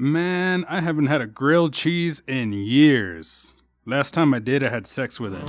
Man, I haven't had a grilled cheese in years. Last time I did, I had sex with it.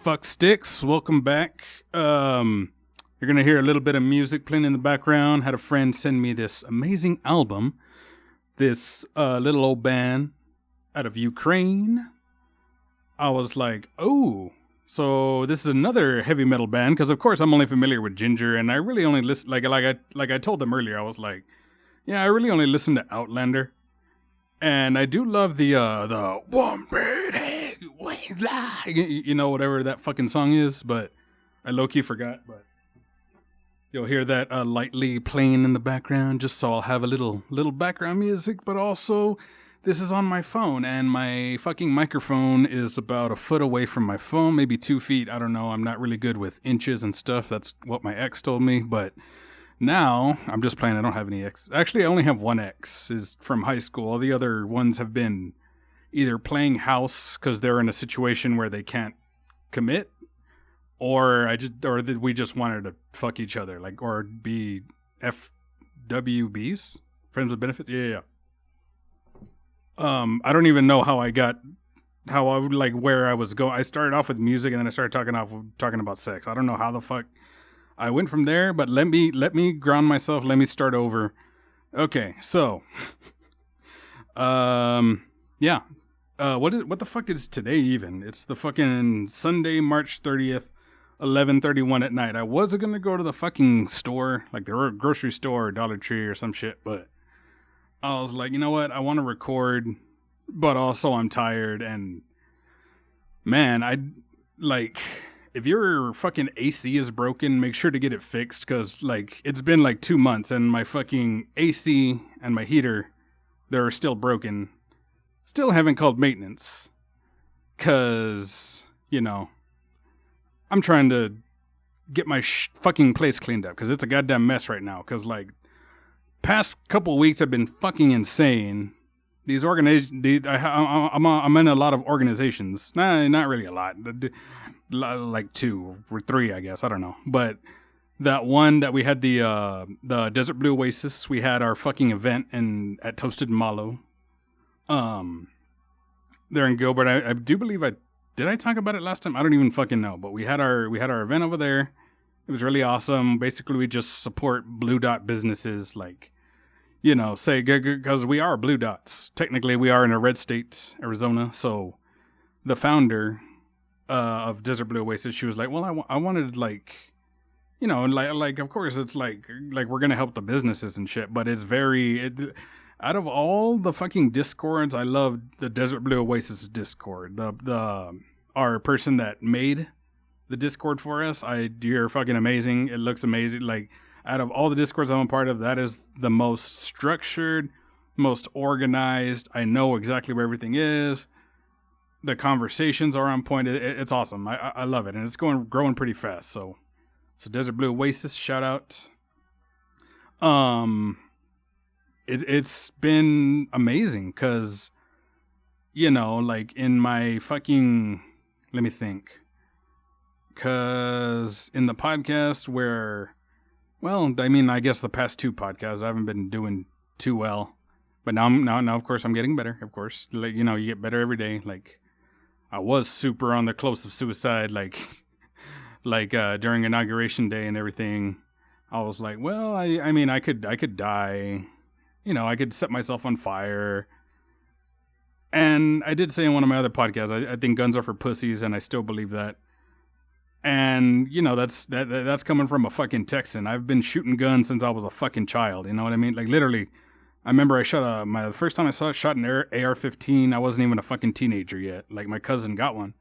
Fuck sticks, welcome back. You're gonna hear a little bit of music playing in the background. Had a friend send me this amazing album. This little old band out of Ukraine. I was like, oh, so this is another heavy metal band, because of course I'm only familiar with Ginger, and I really only listen like I told them earlier. I was like, yeah, I really only listen to Outlander, and I do love the one birdie. You know, whatever that fucking song is, but I low-key forgot, but you'll hear that lightly playing in the background, just so I'll have a little background music. But also, this is on my phone, and my fucking microphone is about a foot away from my phone, maybe 2 feet, I don't know, I'm not really good with inches and stuff, that's what my ex told me, but now, I'm just playing, I don't have any ex. Actually, I only have one ex, is from high school. All the other ones have been either playing house because they're in a situation where they can't commit, or we just wanted to fuck each other, like, or be FWBs, friends with benefits. Yeah. I don't even know where I was going. I started off with music and then I started talking about sex. I don't know how the fuck I went from there, but let me ground myself. Let me start over. Okay, so, yeah. What the fuck is today even? It's the fucking Sunday, March 30th, 11:31 at night. I wasn't gonna go to the fucking store, like the grocery store or Dollar Tree or some shit, but I was like, you know what? I want to record, but also I'm tired, and man, if your fucking AC is broken, make sure to get it fixed, because like it's been like 2 months and my fucking AC and my heater, they're still broken. Still haven't called maintenance, because, you know, I'm trying to get my fucking place cleaned up, because it's a goddamn mess right now, because, like, past couple weeks have been fucking insane. These I'm in a lot of organizations. Nah, not really a lot. Like 2 or 3, I guess. I don't know. But that one that we had, the Desert Blue Oasis, we had our fucking event at Toasted Malo. There in Gilbert. I do believe did I talk about it last time? I don't even fucking know, but we had our event over there. It was really awesome. Basically, we just support blue dot businesses, like, you know, say, because we are blue dots. Technically, we are in a red state, Arizona. So the founder of Desert Blue Oasis, she was like, well, I wanted, like, you know, like of course it's like we're gonna help the businesses and shit, but it's out of all the fucking discords, I love the Desert Blue Oasis Discord. Our person that made the Discord for us, you're fucking amazing. It looks amazing. Like, out of all the Discords I'm a part of, that is the most structured, most organized. I know exactly where everything is. The conversations are on point. It's awesome. I love it, and it's growing pretty fast. So Desert Blue Oasis, shout out. It's been amazing, because, you know, like, in my fucking, let me think, because in the podcast where, well, I mean, I guess the past 2 podcasts, I haven't been doing too well. But now, of course, I'm getting better. Of course, like, you get better every day. Like, I was super on the close of suicide, like during inauguration day and everything. I was like, well, I mean, I could die. I could set myself on fire. And I did say in one of my other podcasts, I think guns are for pussies, and I still believe that. And that's coming from a fucking Texan. I've been shooting guns since I was a fucking child. You know what I mean? Like, literally. I remember I shot the first time I shot an AR-15. I wasn't even a fucking teenager yet. Like, my cousin got one.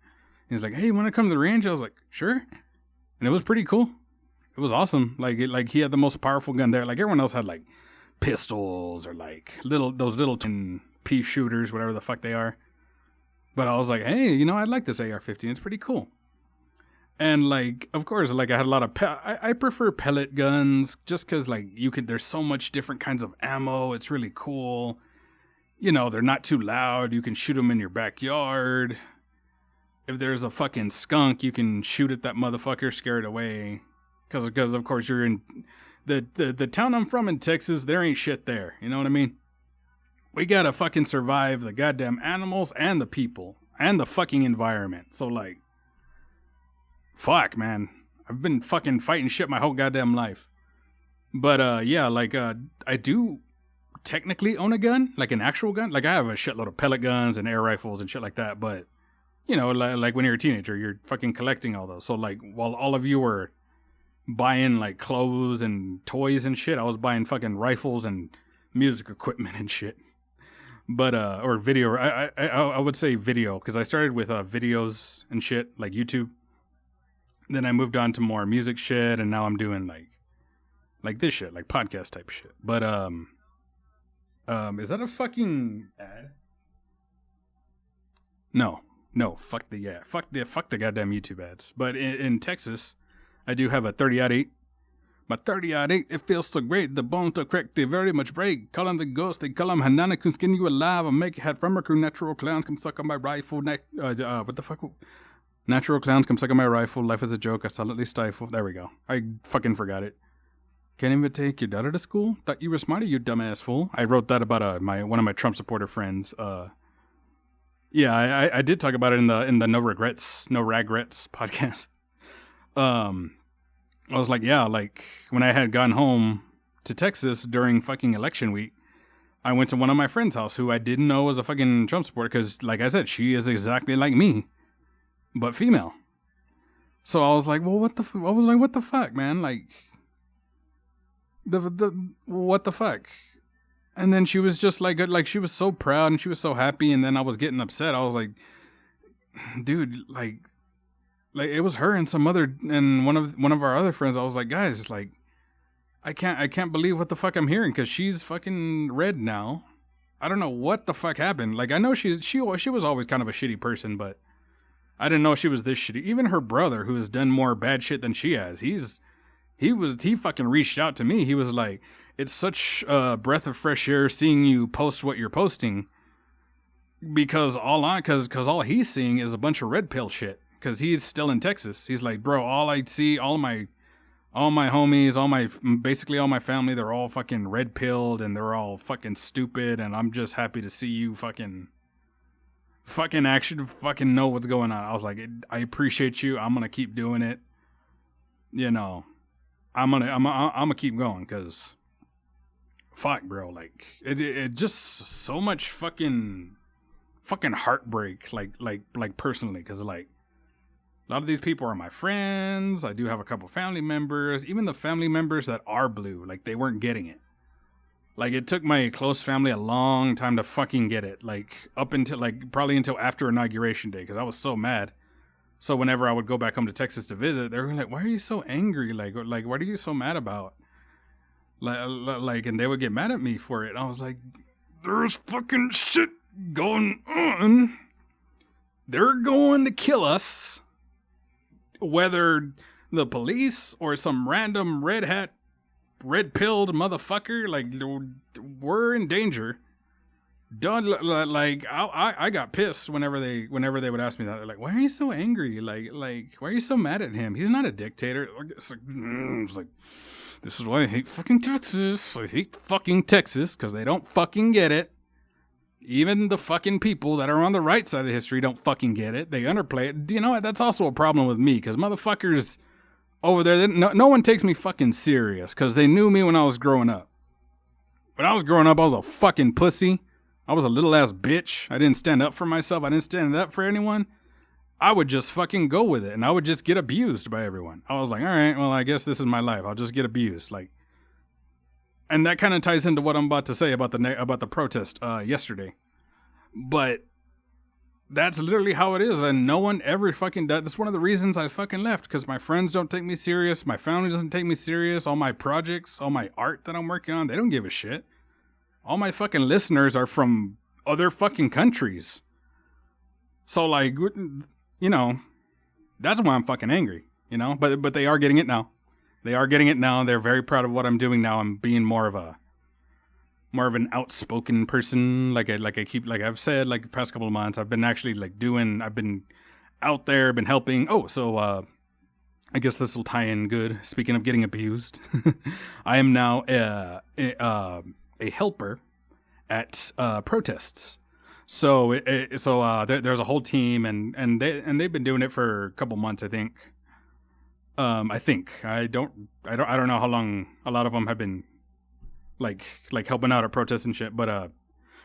He's like, "Hey, you want to come to the range?" I was like, "Sure." And it was pretty cool. It was awesome. Like, he had the most powerful gun there. Like, everyone else had like pistols or like those little pea shooters, whatever the fuck they are. But I was like, "Hey, I like this AR-15. It's pretty cool." And like, of course, like I had a lot of I prefer pellet guns just because like there's so much different kinds of ammo. It's really cool. They're not too loud. You can shoot them in your backyard. If there's a fucking skunk, you can shoot at that motherfucker, scare it away. Because of course you're in the town I'm from in Texas. There ain't shit there. You know what I mean? We gotta fucking survive the goddamn animals and the people and the fucking environment. So like. Fuck, man. I've been fucking fighting shit my whole goddamn life. But, yeah, like, I do technically own a gun, like an actual gun. Like, I have a shitload of pellet guns and air rifles and shit like that. But, like when you're a teenager, you're fucking collecting all those. So, like, while all of you were buying, like, clothes and toys and shit, I was buying fucking rifles and music equipment and shit. But, or video. I would say video, because I started with videos and shit, like YouTube. Then I moved on to more music shit, and now I'm doing like this shit, like podcast type shit. But is that a fucking ad? No, fuck the ad. Fuck the goddamn YouTube ads. But in Texas, I do have a 30-08. My 30-08, it feels so great. The bones are cracked, they very much break. Call them the ghost, they call them Hanana, can skin you alive. I make head from a crew, natural clowns come suck on my rifle. What the fuck? Natural clowns come suck on my rifle. Life is a joke. I silently stifle. There we go. I fucking forgot it. Can't even take your daughter to school? Thought you were smarter, you dumbass fool. I wrote that about one of my Trump supporter friends. Yeah, I did talk about it in the No Regrets podcast. I was like, yeah, like when I had gone home to Texas during fucking election week, I went to one of my friend's house who I didn't know was a fucking Trump supporter because, like I said, she is exactly like me. But female. So I was like, well, what the fuck, man? Like, what the fuck? And then she was just like she was so proud and she was so happy. And then I was getting upset. I was like, dude, like it was her and some other, and one of our other friends. I was like, guys, like, I can't believe what the fuck I'm hearing. Cause she's fucking red now. I don't know what the fuck happened. Like, I know she was always kind of a shitty person, but I didn't know she was this shitty. Even her brother, who has done more bad shit than she has, he fucking reached out to me. He was like, it's such a breath of fresh air seeing you post what you're posting, because all he's seeing is a bunch of red pill shit. Because he's still in Texas. He's like, bro, all I see, all my homies, basically all my family, they're all fucking red pilled and they're all fucking stupid, and I'm just happy to see you fucking actually fucking know what's going on. I was like, I appreciate you. I'm gonna keep doing it. I'm gonna keep going because, fuck, bro. Like it just so much fucking heartbreak. Like personally, because like a lot of these people are my friends. I do have a couple family members. Even the family members that are blue, like they weren't getting it. Like, it took my close family a long time to fucking get it. Like, up until, like, probably until after Inauguration Day, because I was so mad. So whenever I would go back home to Texas to visit, they were like, why are you so angry? Like what are you so mad about? Like, and they would get mad at me for it. I was like, there's fucking shit going on. They're going to kill us. Whether the police or some random red-pilled motherfucker, like, we're in danger. Like, I got pissed whenever they would ask me that. They're like, why are you so angry? Like, why are you so mad at him? He's not a dictator. It's like, this is why I hate fucking Texas. I hate fucking Texas, because they don't fucking get it. Even the fucking people that are on the right side of history don't fucking get it. They underplay it. You know what? That's also a problem with me, because motherfuckers over there, no one takes me fucking serious, because they knew me when I was growing up. When I was growing up, I was a fucking pussy. I was a little ass bitch. I didn't stand up for myself. I didn't stand up for anyone. I would just fucking go with it, and I would just get abused by everyone. I was like, all right, well, I guess this is my life. I'll just get abused. Like, and that kind of ties into what I'm about to say about the protest yesterday. But that's literally how it is, and no one ever fucking... That's one of the reasons I fucking left, because my friends don't take me serious, my family doesn't take me serious, all my projects, all my art that I'm working on, they don't give a shit. All my fucking listeners are from other fucking countries. So, like, you know, that's why I'm fucking angry, you know? But they are getting it now. They are getting it now. They're very proud of what I'm doing now. I'm being more of an outspoken person. Like I've said, like the past couple of months, I've been actually I've been out there, been helping. Oh, so I guess this will tie in good. Speaking of getting abused, I am now a helper at protests. So there's a whole team, and they've been doing it for a couple months, I think. I don't know how long a lot of them have been like helping out at protests and shit, but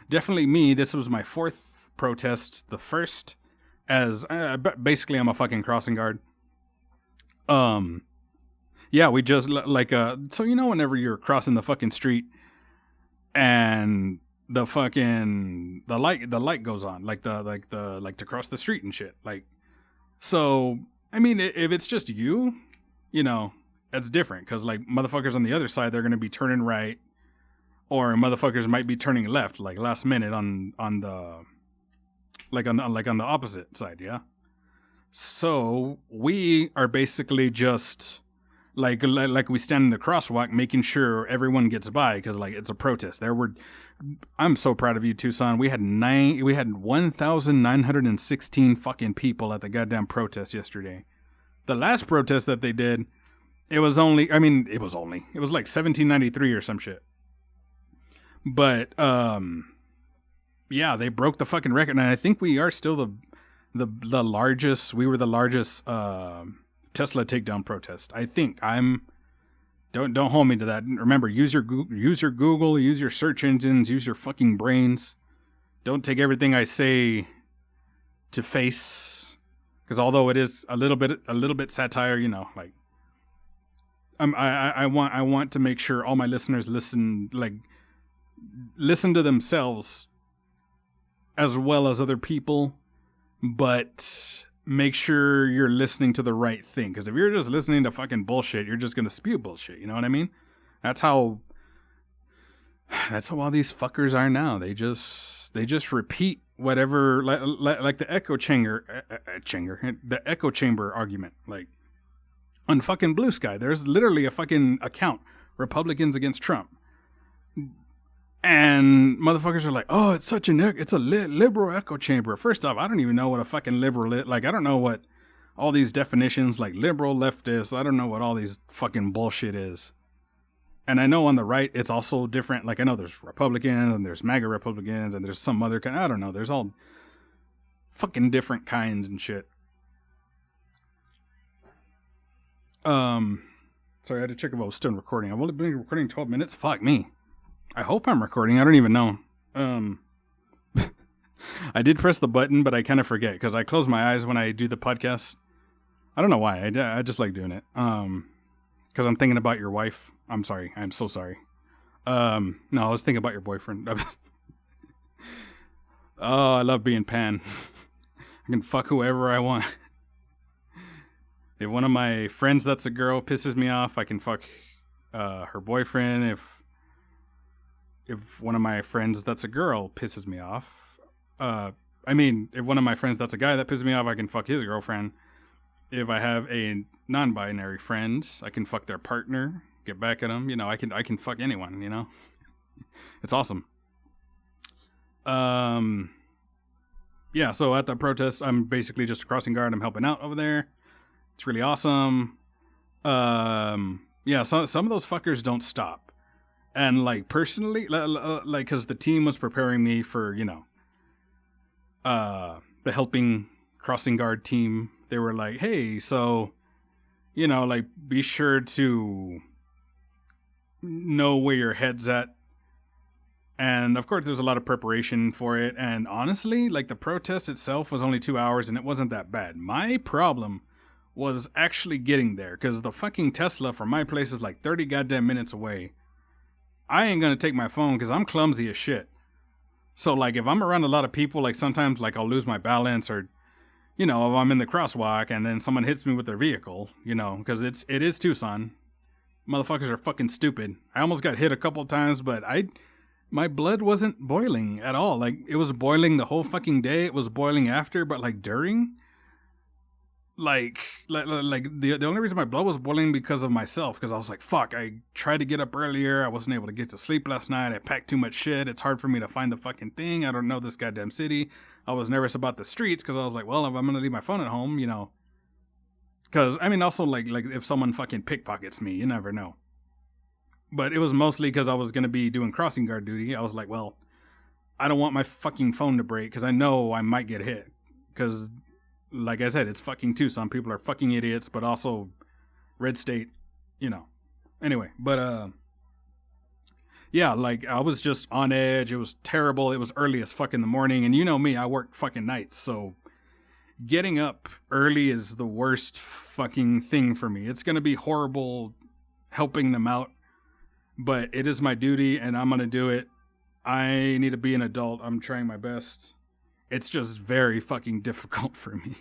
definitely me. This was my fourth protest. The first as basically I'm a fucking crossing guard. Yeah, we just so you know whenever you're crossing the fucking street and the light goes on, like to cross the street and shit. Like, so I mean, if it's just you know, that's different, because like motherfuckers on the other side, they're gonna be turning right, or motherfuckers might be turning left, like last minute on the opposite side, yeah. So we are basically just like we stand in the crosswalk, making sure everyone gets by, because like it's a protest. I'm so proud of you, Tucson. We had 1,916 fucking people at the goddamn protest yesterday. The last protest that they did, it was like 1793 or some shit. But yeah, they broke the fucking record, and I think we are still the largest. We were the largest Tesla takedown protest. I think. Don't hold me to that. Remember, use your Google, use your search engines, use your fucking brains. Don't take everything I say to face, because although it is a little bit satire, you know, like I want to make sure all my listeners listen to themselves as well as other people, but make sure you're listening to the right thing. Because if you're just listening to fucking bullshit, you're just gonna spew bullshit. You know what I mean? That's how all these fuckers are now. They just repeat whatever, like the echo chamber argument. Like on fucking Blue Sky, there's literally a fucking account, Republicans against Trump. And motherfuckers are like, oh, it's a liberal echo chamber. First off, I don't even know what a fucking liberal is. Like, I don't know what all these definitions, like liberal, leftist, I don't know what all these fucking bullshit is. And I know on the right, it's also different. Like, I know there's Republicans, and there's MAGA Republicans, and there's some other kind. I don't know. There's all fucking different kinds and shit. Sorry, I had to check if I was still recording. I've only been recording 12 minutes. Fuck me. I hope I'm recording. I don't even know. I did press the button, but I kind of forget, because I close my eyes when I do the podcast. I don't know why. I just like doing it. Because I'm thinking about your wife. I'm sorry. I'm so sorry. No, I was thinking about your boyfriend. Oh, I love being Pan. I can fuck whoever I want. If one of my friends that's a girl pisses me off, I can fuck her boyfriend. If one of my friends that's a girl pisses me off, if one of my friends that's a guy that pisses me off, I can fuck his girlfriend. If I have a non-binary friend, I can fuck their partner, get back at them. You know, I can fuck anyone, you know? It's awesome. Yeah, so at the protest, I'm basically just a crossing guard. I'm helping out over there. It's really awesome. Yeah, so some of those fuckers don't stop. And, like, personally, like, because the team was preparing me for, you know, the helping crossing guard team, they were like, hey, so, you know, like, be sure to know where your head's at. And of course, there's a lot of preparation for it. And honestly, like, the protest itself was only 2 hours and it wasn't that bad. My problem was actually getting there, because the fucking Tesla from my place is like 30 goddamn minutes away. I ain't gonna take my phone because I'm clumsy as shit. So, like, if I'm around a lot of people, like, sometimes, like, I'll lose my balance, or, you know, if I'm in the crosswalk and then someone hits me with their vehicle, you know, because it is Tucson. Motherfuckers are fucking stupid. I almost got hit a couple of times, but my blood wasn't boiling at all. Like, it was boiling the whole fucking day. It was boiling after, but, like, during, like the only reason my blood was boiling because of myself, because I was like, fuck, I tried to get up earlier. I wasn't able to get to sleep last night. I packed too much shit. It's hard for me to find the fucking thing. I don't know this goddamn city. I was nervous about the streets because I was like, well, if I'm going to leave my phone at home, you know, because, I mean, also, like if someone fucking pickpockets me, you never know. But it was mostly because I was going to be doing crossing guard duty. I was like, well, I don't want my fucking phone to break because I know I might get hit. Because, like I said, it's fucking Tucson. People are fucking idiots, but also red state, you know. Anyway, but, yeah, like, I was just on edge. It was terrible. It was early as fuck in the morning. And you know me, I work fucking nights. So getting up early is the worst fucking thing for me. It's going to be horrible helping them out, but it is my duty and I'm going to do it. I need to be an adult. I'm trying my best. It's just very fucking difficult for me.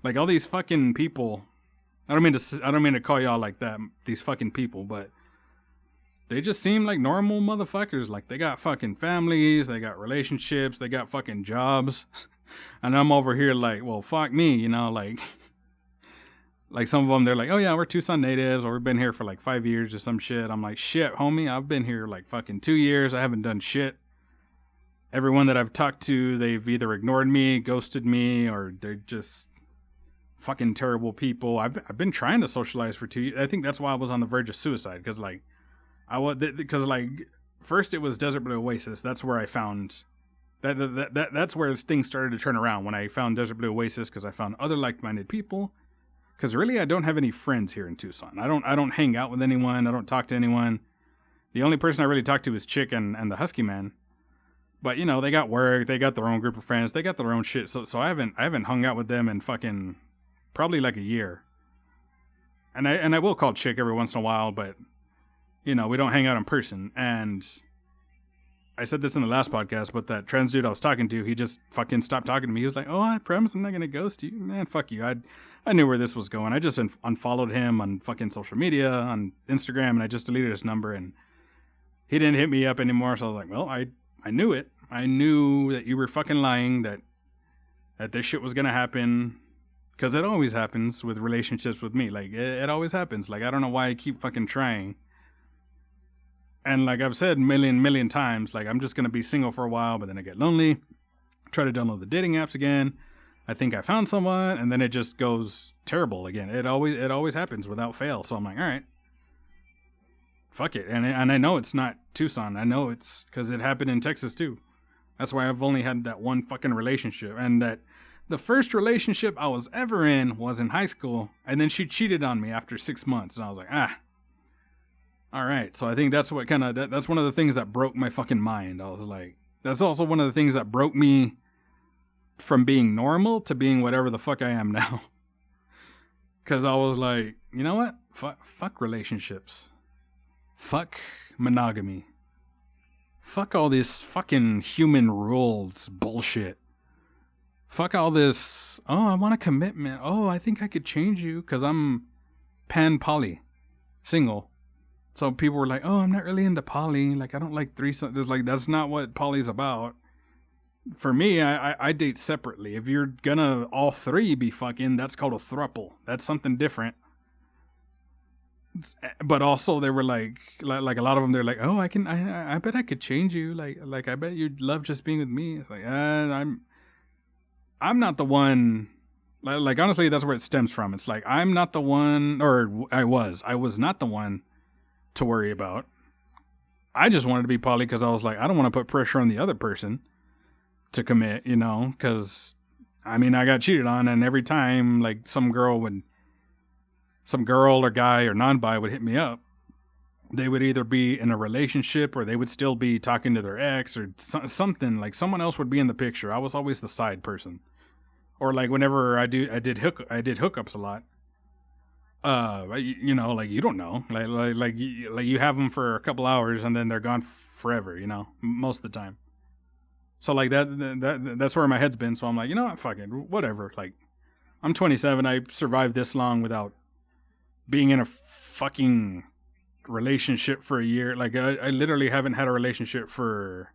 Like, all these fucking people, I don't mean to call y'all like that, these fucking people, but they just seem like normal motherfuckers. Like, they got fucking families, they got relationships, they got fucking jobs. And I'm over here like, well, fuck me, you know, like some of them, they're like, oh yeah, we're Tucson natives, or we've been here for like 5 years or some shit. I'm like, shit, homie, I've been here like fucking 2 years. I haven't done shit. Everyone that I've talked to, they've either ignored me, ghosted me, or they're just fucking terrible people. I've been trying to socialize for 2 years. I think that's why I was on the verge of suicide, because first it was Desert Blue Oasis. That's where I found that's where things started to turn around, when I found Desert Blue Oasis, because I found other like-minded people. Because really, I don't have any friends here in Tucson. I don't hang out with anyone. I don't talk to anyone. The only person I really talk to is Chick and the Husky Man. But, you know, they got work. They got their own group of friends. They got their own shit. So I haven't hung out with them in fucking probably like a year. And I will call Chick every once in a while, but, you know, we don't hang out in person. And I said this in the last podcast, but that trans dude I was talking to, he just fucking stopped talking to me. He was like, oh, I promise I'm not going to ghost you. Man, fuck you. I knew where this was going. I just unfollowed him on fucking social media, on Instagram, and I just deleted his number, and he didn't hit me up anymore. So I was like, well, I knew it. I knew that you were fucking lying, that this shit was going to happen, because it always happens with relationships with me. Like, it always happens. Like, I don't know why I keep fucking trying. And like I've said million times, like, I'm just going to be single for a while, but then I get lonely, try to download the dating apps again. I think I found someone, and then it just goes terrible again. It always happens without fail. So I'm like, all right, fuck it. And I know it's not Tucson. I know it's because it happened in Texas too. That's why I've only had that one fucking relationship. And that the first relationship I was ever in was in high school. And then she cheated on me after 6 months. And I was like, all right. So I think that's what that's one of the things that broke my fucking mind. I was like, that's also one of the things that broke me from being normal to being whatever the fuck I am now. Because I was like, you know what? Fuck relationships. Fuck monogamy. Fuck all this fucking human rules bullshit. Fuck all this, oh, I want a commitment. Oh, I think I could change you because I'm pan-poly, single. So people were like, oh, I'm not really into poly. Like, I don't like threesome. There's like, that's not what poly's about. For me, I date separately. If you're gonna all three be fucking, that's called a throuple. That's something different. But also they were like a lot of them, they're like, oh, I bet I could change you. Like I bet you'd love just being with me. It's like, I'm not the one. Like honestly, that's where it stems from. It's like, I'm not the one, or I was not the one to worry about. I just wanted to be poly because I was like, I don't want to put pressure on the other person to commit, you know, because I mean, I got cheated on, and every time, like, some girl or guy or non-bi would hit me up, they would either be in a relationship or they would still be talking to their ex or something. Like, someone else would be in the picture. I was always the side person. Or like whenever I did hookups a lot. You know, like, you don't know, like you have them for a couple hours and then they're gone forever, you know, most of the time. So like that's where my head's been. So I'm like, you know what, fuck it, whatever. Like, I'm 27. I survived this long without being in a fucking relationship for a year. Like, I literally haven't had a relationship the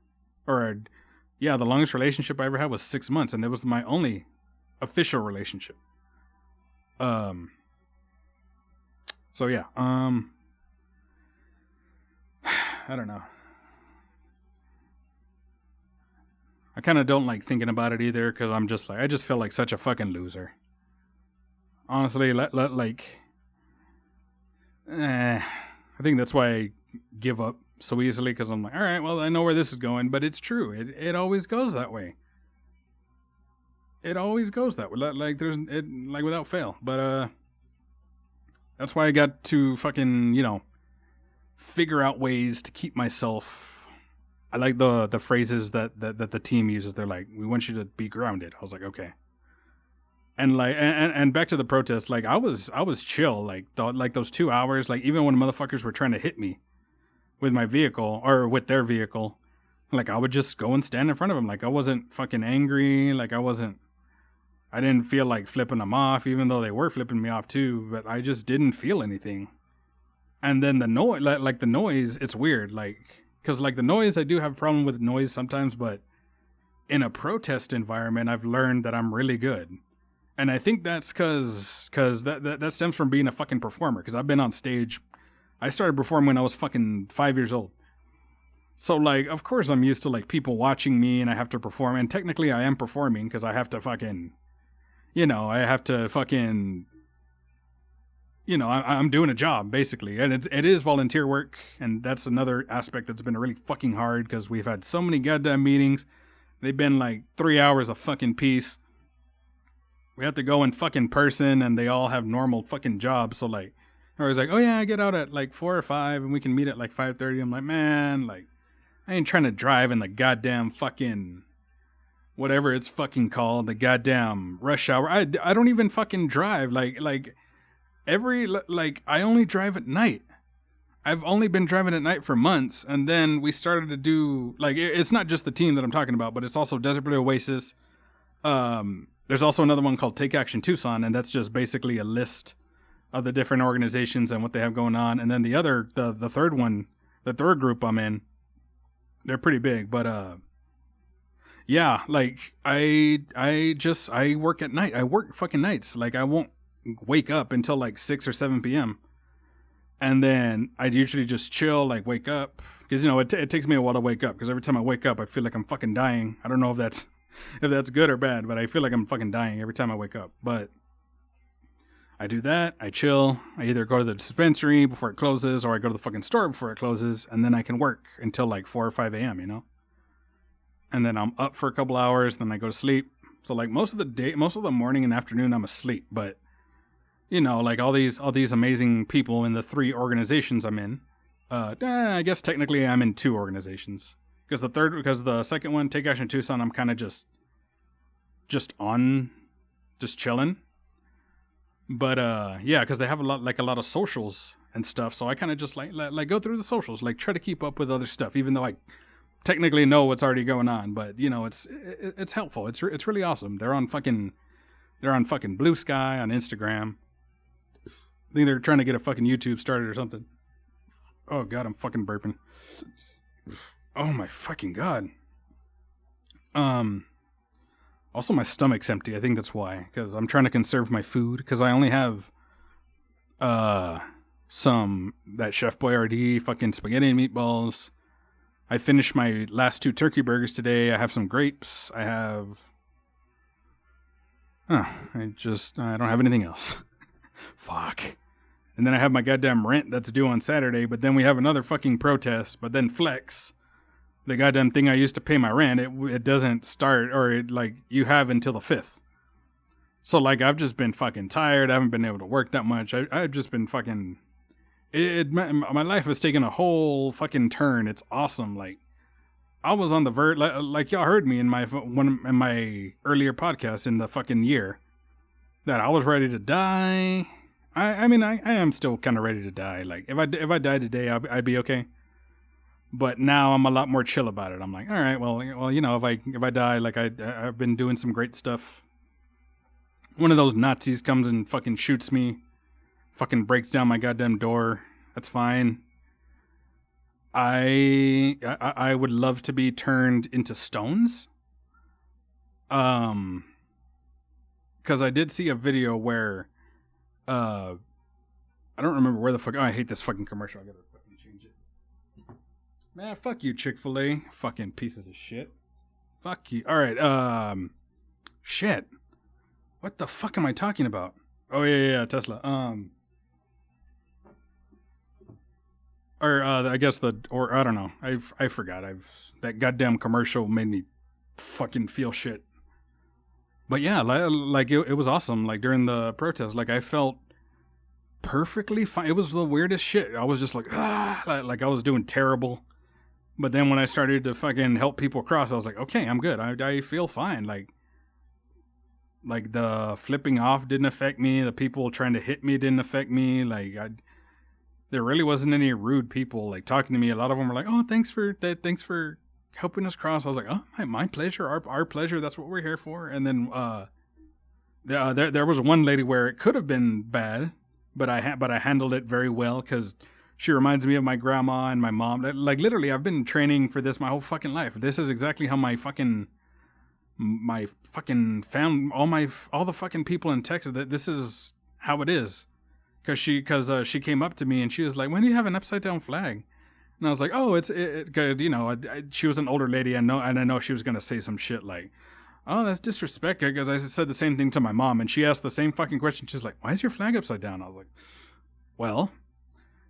longest relationship I ever had was 6 months, and it was my only official relationship. So yeah, I don't know. I kind of don't like thinking about it either, because I'm just like, I just feel like such a fucking loser. Honestly, I think that's why I give up so easily, because I'm like, all right, well, I know where this is going, but it's true. It always goes that way. It always goes that way. Like without fail. But that's why I got to fucking, you know, figure out ways to keep myself. I like the phrases that the team uses. They're like, we want you to be grounded. I was like, okay. And like, and back to the protest, like, I was chill, like those 2 hours, like, even when motherfuckers were trying to hit me with my vehicle or with their vehicle, like, I would just go and stand in front of them. Like, I wasn't fucking angry. Like, I didn't feel like flipping them off, even though they were flipping me off too, but I just didn't feel anything. And then the noise, like the noise, it's weird. Like, cause like the noise, I do have a problem with noise sometimes, but in a protest environment, I've learned that I'm really good. And I think that's cause that stems from being a fucking performer. Cause I've been on stage. I started performing when I was fucking 5 years old. So like, of course I'm used to like people watching me and I have to perform. And technically I am performing because I have to fucking, you know, I'm doing a job basically. And it is volunteer work. And that's another aspect that's been really fucking hard because we've had so many goddamn meetings. They've been like 3 hours a fucking piece. We have to go in fucking person and they all have normal fucking jobs. So like, I was like, oh yeah, I get out at like 4 or 5 and we can meet at like 5:30. I'm like, man, like, I ain't trying to drive in the goddamn fucking, whatever it's fucking called, the goddamn rush hour. I don't even fucking drive. I only drive at night. I've only been driving at night for months. And then we started to do, like, it's not just the team that I'm talking about, but it's also Desert Blue Oasis. There's also another one called Take Action Tucson, and that's just basically a list of the different organizations and what they have going on. And then the third one, the third group I'm in, they're pretty big. But yeah, like I work at night. I work fucking nights. Like, I won't wake up until like 6 or 7 p.m. And then I'd usually just chill, like wake up. Because, you know, it takes me a while to wake up. Because every time I wake up, I feel like I'm fucking dying. I don't know if that's good or bad, but I feel like I'm fucking dying every time I wake up. But I do that. I chill. I either go to the dispensary before it closes or I go to the fucking store before it closes. And then I can work until like 4 or 5 a.m., you know? And then I'm up for a couple hours. Then I go to sleep. So like most of the morning and afternoon, I'm asleep. But, you know, like all these amazing people in the 3 organizations I'm in. I guess technically I'm in 2 organizations. Because the second one, Take Action Tucson, I'm kind of just chilling. But yeah, because they have a lot of socials and stuff, so I kind of just like go through the socials, like try to keep up with other stuff, even though I technically know what's already going on. But you know, it's helpful. It's really awesome. They're on fucking Blue Sky on Instagram. I think they're trying to get a fucking YouTube started or something. Oh god, I'm fucking burping. Oh my fucking god. Also my stomach's empty. I think that's why. Because I'm trying to conserve my food. Because I only have that Chef Boyardee fucking spaghetti and meatballs. I finished my last 2 turkey burgers today. I have some grapes. I don't have anything else. Fuck. And then I have my goddamn rent that's due on Saturday. But then we have another fucking protest. But then Flex, the goddamn thing I used to pay my rent, it doesn't start, or it, like, you have until the 5th. So, like, I've just been fucking tired. I haven't been able to work that much. I've just been fucking... my life has taken a whole fucking turn. It's awesome. Like, I was on the verge... Like y'all heard me in my earlier podcast in the fucking year, that I was ready to die. I mean, I am still kind of ready to die. Like, if I died today, I'd be okay. But now I'm a lot more chill about it. I'm like, all right, well, you know, if I die, like, I've been doing some great stuff. One of those Nazis comes and fucking shoots me, fucking breaks down my goddamn door. That's fine. I would love to be turned into stones. Because I did see a video where, I don't remember where the fuck. Oh, I hate this fucking commercial. I gotta fucking change it. Man, fuck you, Chick-fil-A. Fucking pieces of shit. Fuck you. All right. Shit. What the fuck am I talking about? Oh, yeah, Tesla. I guess I don't know. I forgot. That goddamn commercial made me fucking feel shit. But yeah, like it was awesome. Like, during the protest, like, I felt perfectly fine. It was the weirdest shit. I was just like, like I was doing terrible. But then when I started to fucking help people cross, I was like, okay, I'm good. I feel fine. Like the flipping off didn't affect me. The people trying to hit me didn't affect me. Like, there really wasn't any rude people like talking to me. A lot of them were like, "Oh, thanks for helping us cross." I was like, "Oh, my pleasure. Our pleasure. That's what we're here for." And then there was one lady where it could have been bad, but I handled it very well, because she reminds me of my grandma and my mom. Like, literally, I've been training for this my whole fucking life. This is exactly how my fucking family, all the fucking people in Texas, that this is how it is. Cause she came up to me and she was like, "When do you have an upside down flag?" And I was like, "Oh, cause, you know, she was an older lady. I know she was gonna say some shit like, 'Oh, that's disrespect.' Because I said the same thing to my mom, and she asked the same fucking question. She's like, 'Why is your flag upside down?' I was like, well,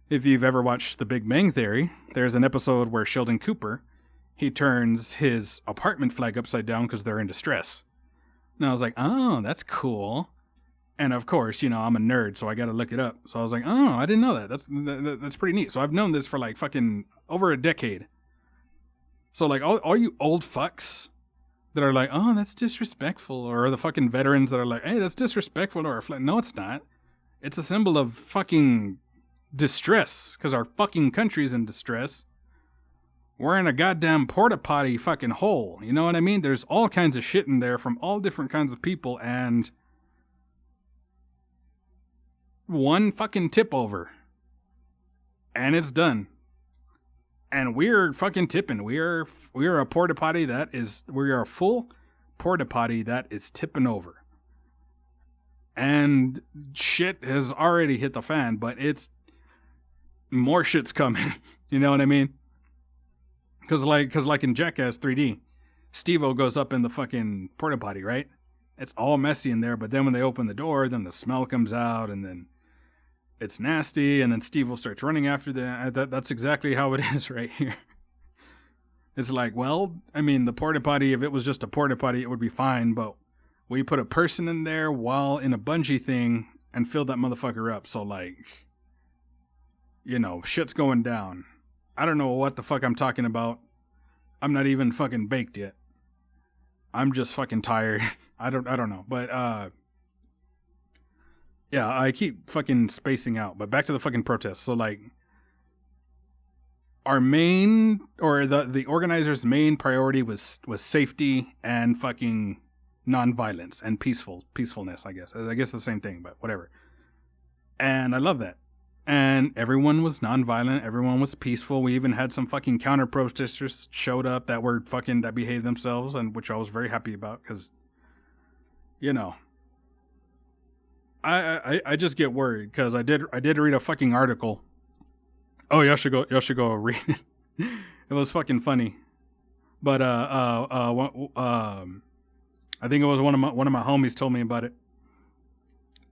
if you've ever watched The Big Bang Theory, there's an episode where Sheldon Cooper, he turns his apartment flag upside down because they're in distress. And I was like, oh, that's cool. And of course, you know, I'm a nerd, so I got to look it up. So I was like, oh, I didn't know that. That's pretty neat. So I've known this for like fucking over a decade. So like all you old fucks that are like, oh, that's disrespectful, or the fucking veterans that are like, hey, that's disrespectful to our flag. No, it's not. It's a symbol of fucking distress, because our fucking country's in distress. We're in a goddamn porta potty fucking hole. You know what I mean? There's all kinds of shit in there from all different kinds of people, and one fucking tip over, and it's done. And we're fucking tipping. We are a porta potty we are a full porta potty that is tipping over. And shit has already hit the fan, but more shit's coming. You know what I mean? Cause like in Jackass 3D, Steve-O goes up in the fucking porta potty, right? It's all messy in there, but then when they open the door, then the smell comes out, and then it's nasty, and then Steve-O starts running after that's exactly how it is right here. It's like, well, I mean, the porta potty, if it was just a porta potty, it would be fine, but we put a person in there while in a bungee thing and filled that motherfucker up. So like, you know, shit's going down. I don't know what the fuck I'm talking about. I'm not even fucking baked yet. I'm just fucking tired. I don't know. But yeah, I keep fucking spacing out. But back to the fucking protest. So like, our main, or the organizers' main priority was safety and fucking nonviolence and peacefulness, I guess. I guess the same thing, but whatever. And I love that. And everyone was nonviolent. Everyone was peaceful. We even had some fucking counter protesters showed up that behaved themselves, and which I was very happy about, because, you know, I just get worried, because I did read a fucking article. Oh, y'all should go read it. It was fucking funny. But I think it was one of my homies told me about it,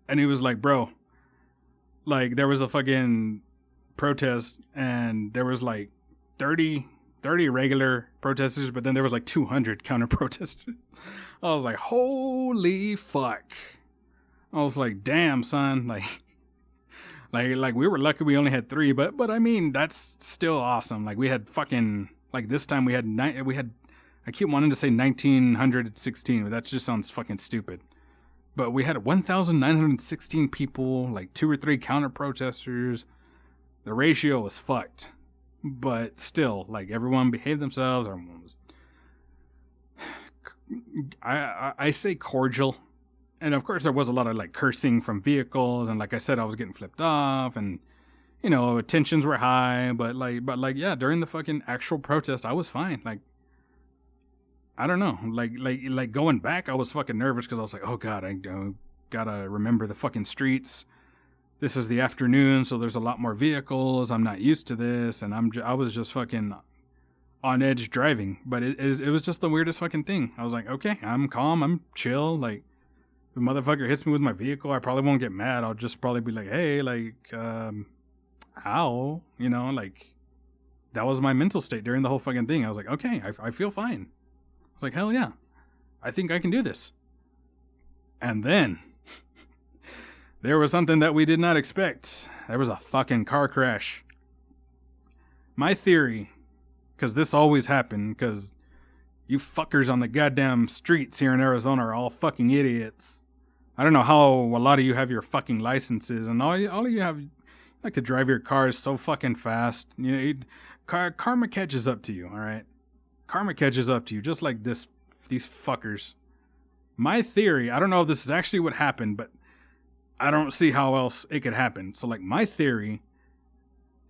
and he was like, bro, like, there was a fucking protest, and there was like 30 30 regular protesters, but then there was like 200 counter protesters. I was like, holy fuck. I was like, damn, son. Like we were lucky we only had 3, but I mean, that's still awesome. Like we had fucking, like this time we had, I keep wanting to say 1,916, but that just sounds fucking stupid. But we had 1,916 people, like 2 or 3 counter protesters. The ratio was fucked. But still, like everyone behaved themselves. Everyone was, I say cordial. And of course there was a lot of like cursing from vehicles. And like I said, I was getting flipped off and, you know, tensions were high. But yeah, during the fucking actual protest, I was fine. Like, I don't know, like going back, I was fucking nervous because I was like, oh God, I gotta remember the fucking streets. This is the afternoon, so there's a lot more vehicles. I'm not used to this, and I was just fucking on edge driving. But it was just the weirdest fucking thing. I was like, okay, I'm calm, I'm chill. Like, if a motherfucker hits me with my vehicle, I probably won't get mad. I'll just probably be like, hey, like, how? You know, like, that was my mental state during the whole fucking thing. I was like, okay, I feel fine. I was like, hell yeah, I think I can do this. And then there was something that we did not expect. There was a fucking car crash. My theory, because this always happened, because you fuckers on the goddamn streets here in Arizona are all fucking idiots. I don't know how a lot of you have your fucking licenses, and all of you have, like to drive your cars so fucking fast. You know, karma catches up to you, all right? Karma catches up to you, just like these fuckers. My theory, I don't know if this is actually what happened, but I don't see how else it could happen. So, like, my theory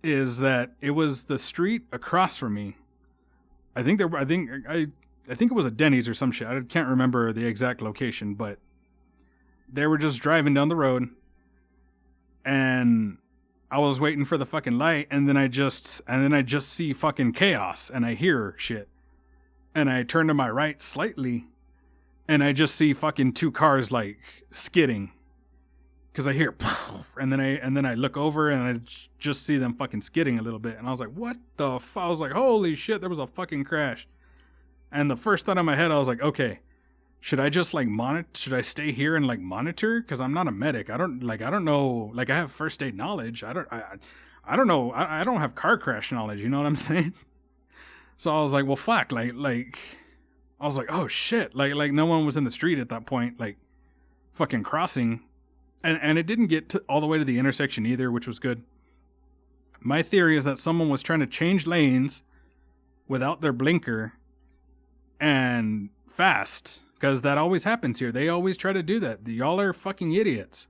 is that it was the street across from me. I think it was a Denny's or some shit. I can't remember the exact location, but they were just driving down the road, and I was waiting for the fucking light, and then I just see fucking chaos, and I hear shit. And I turn to my right slightly, and I just see fucking 2 cars like skidding, because I hear, and then I look over and I just see them fucking skidding a little bit, and I was like, what the fuck? I was like, holy shit, there was a fucking crash. And the first thought in my head, I was like, okay, should I just like monitor? Should I stay here and like monitor? Because I'm not a medic. I don't know. Like I have first aid knowledge. I don't know. I don't have car crash knowledge. You know what I'm saying? So I was like, well, fuck, like, I was like, oh shit, like no one was in the street at that point, like, fucking crossing, and it didn't get all the way to the intersection either, which was good. My theory is that someone was trying to change lanes without their blinker, and fast, because that always happens here. They always try to do that. Y'all are fucking idiots.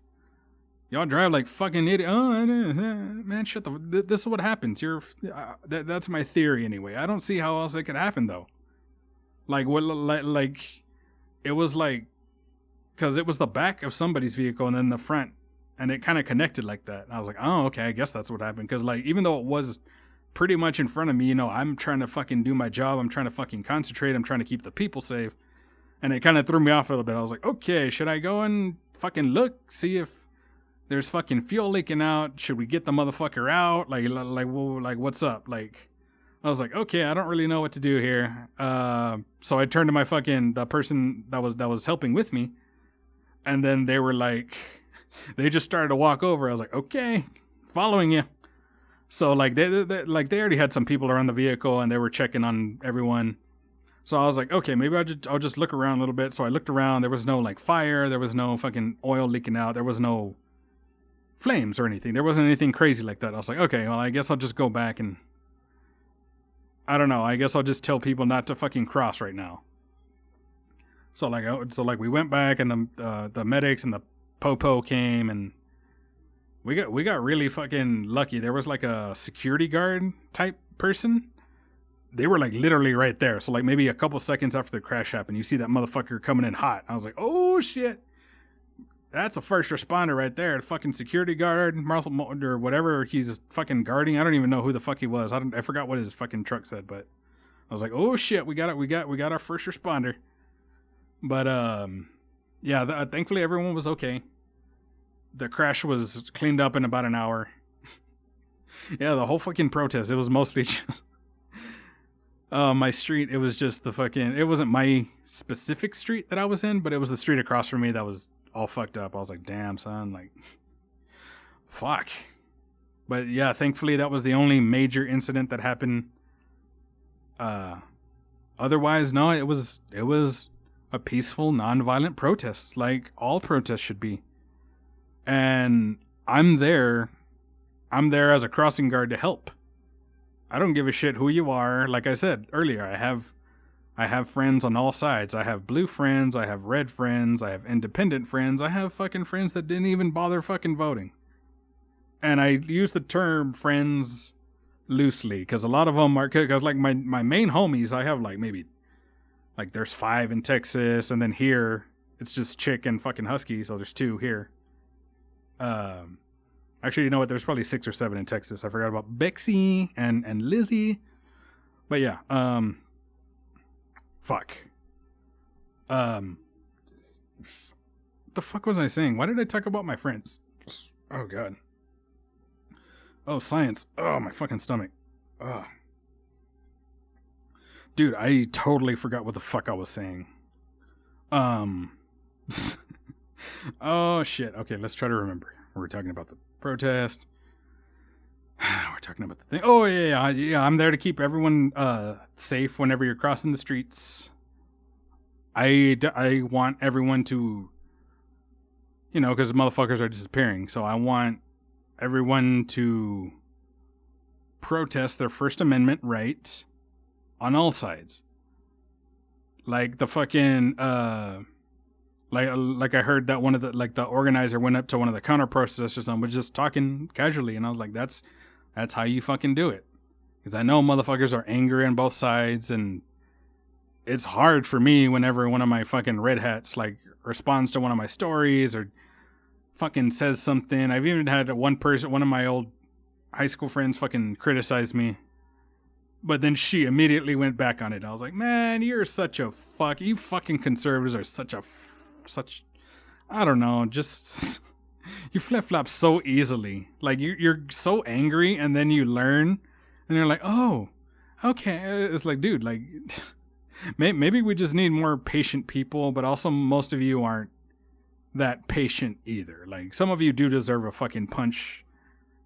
Y'all drive like fucking idiot. Oh, man, shut the. This is what happens. That's my theory anyway. I don't see how else it could happen though. Like what? Like it was like, because it was the back of somebody's vehicle and then the front, and it kind of connected like that. And I was like, oh, okay, I guess that's what happened. Because like, even though it was pretty much in front of me, you know, I'm trying to fucking do my job. I'm trying to fucking concentrate. I'm trying to keep the people safe, and it kind of threw me off a little bit. I was like, okay, should I go and fucking look, see if there's fucking fuel leaking out? Should we get the motherfucker out? Like, what's up? Like, I was like, okay, I don't really know what to do here. So I turned to my the person that was helping with me, and then they were like, they just started to walk over. I was like, okay, following you. So like they already had some people around the vehicle, and they were checking on everyone. So I was like, okay, maybe I'll just look around a little bit. So I looked around. There was no like fire. There was no fucking oil leaking out. There was no flames or anything. There wasn't anything crazy like that. I was like, okay, well, I guess I'll just go back and, I don't know, I guess I'll just tell people not to fucking cross right now. So like we went back, and the medics and the popo came, and we got really fucking lucky. There was like a security guard type person. They were like literally right there. So like maybe a couple seconds after the crash happened, you see that motherfucker coming in hot. I was like, oh shit. That's a first responder right there. The fucking security guard, or whatever he's fucking guarding. I don't even know who the fuck he was. I forgot what his fucking truck said, but I was like, oh shit, we got our first responder. But yeah, thankfully everyone was okay. The crash was cleaned up in about an hour. Yeah, the whole fucking protest, it was mostly just My street, it was just it wasn't my specific street that I was in, but it was the street across from me that was all fucked up. I was like, damn, son, like, fuck. But yeah, thankfully that was the only major incident that happened. Otherwise, no, it was a peaceful, nonviolent protest, like all protests should be. And I'm there as a crossing guard to help. I don't give a shit who you are. Like I said earlier, I have friends on all sides. I have blue friends, I have red friends, I have independent friends, I have fucking friends that didn't even bother fucking voting. And I use the term friends loosely, because a lot of them are, because like my main homies, I have like maybe, like there's 5 in Texas, and then here, it's just Chick and fucking Husky, so there's 2 here. Actually, you know what? There's probably 6 or 7 in Texas. I forgot about Bexy and Lizzie. But yeah, fuck. What the fuck was I saying? Why did I talk about my friends? Oh, God. Oh, science. Oh, my fucking stomach. Ugh. Dude, I totally forgot what the fuck I was saying. Oh, shit. Okay, let's try to remember. We're talking about the protest. We're talking about the thing. Oh, yeah. I'm there to keep everyone safe whenever you're crossing the streets. I want everyone to, because motherfuckers are disappearing. So I want everyone to protest their First Amendment right on all sides. Like the fucking, like I heard that one of the organizer went up to one of the counter protesters and was just talking casually. And I was like, that's how you fucking do it. Because I know motherfuckers are angry on both sides, and it's hard for me whenever one of my fucking red hats like responds to one of my stories or fucking says something. I've even had one of my old high school friends fucking criticize me, but then she immediately went back on it. I was like, man, you're such a fuck. You fucking conservatives are such, I don't know, just, you flip-flop so easily. Like, you're so angry, and then you learn, and you're like, oh, okay. It's like, dude, like, maybe we just need more patient people, but also most of you aren't that patient either. Like, some of you do deserve a fucking punch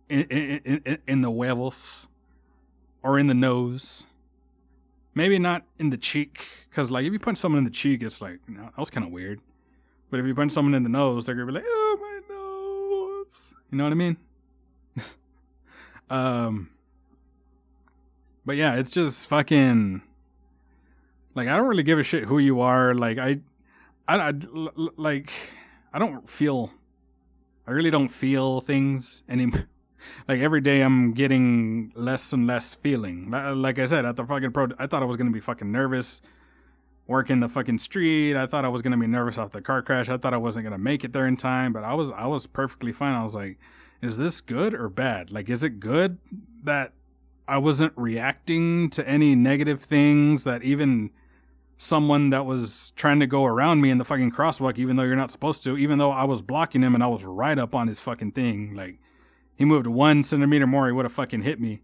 in the huevos or in the nose. Maybe not in the cheek, because like if you punch someone in the cheek, it's like, that was kind of weird. But if you punch someone in the nose, they're gonna be like, oh, my nose. You know what I mean? But yeah, it's just fucking, like, I don't really give a shit who you are. Like, I really don't feel things anymore. Like, every day I'm getting less and less feeling. Like I said, at the fucking I thought I was going to be fucking nervous working the fucking street. I thought I was going to be nervous off the car crash. I thought I wasn't going to make it there in time, but I was perfectly fine. I was like, is this good or bad? Like, is it good that I wasn't reacting to any negative things, that even someone that was trying to go around me in the fucking crosswalk, even though you're not supposed to, even though I was blocking him and I was right up on his fucking thing, like, he moved 1 centimeter more, he would have fucking hit me.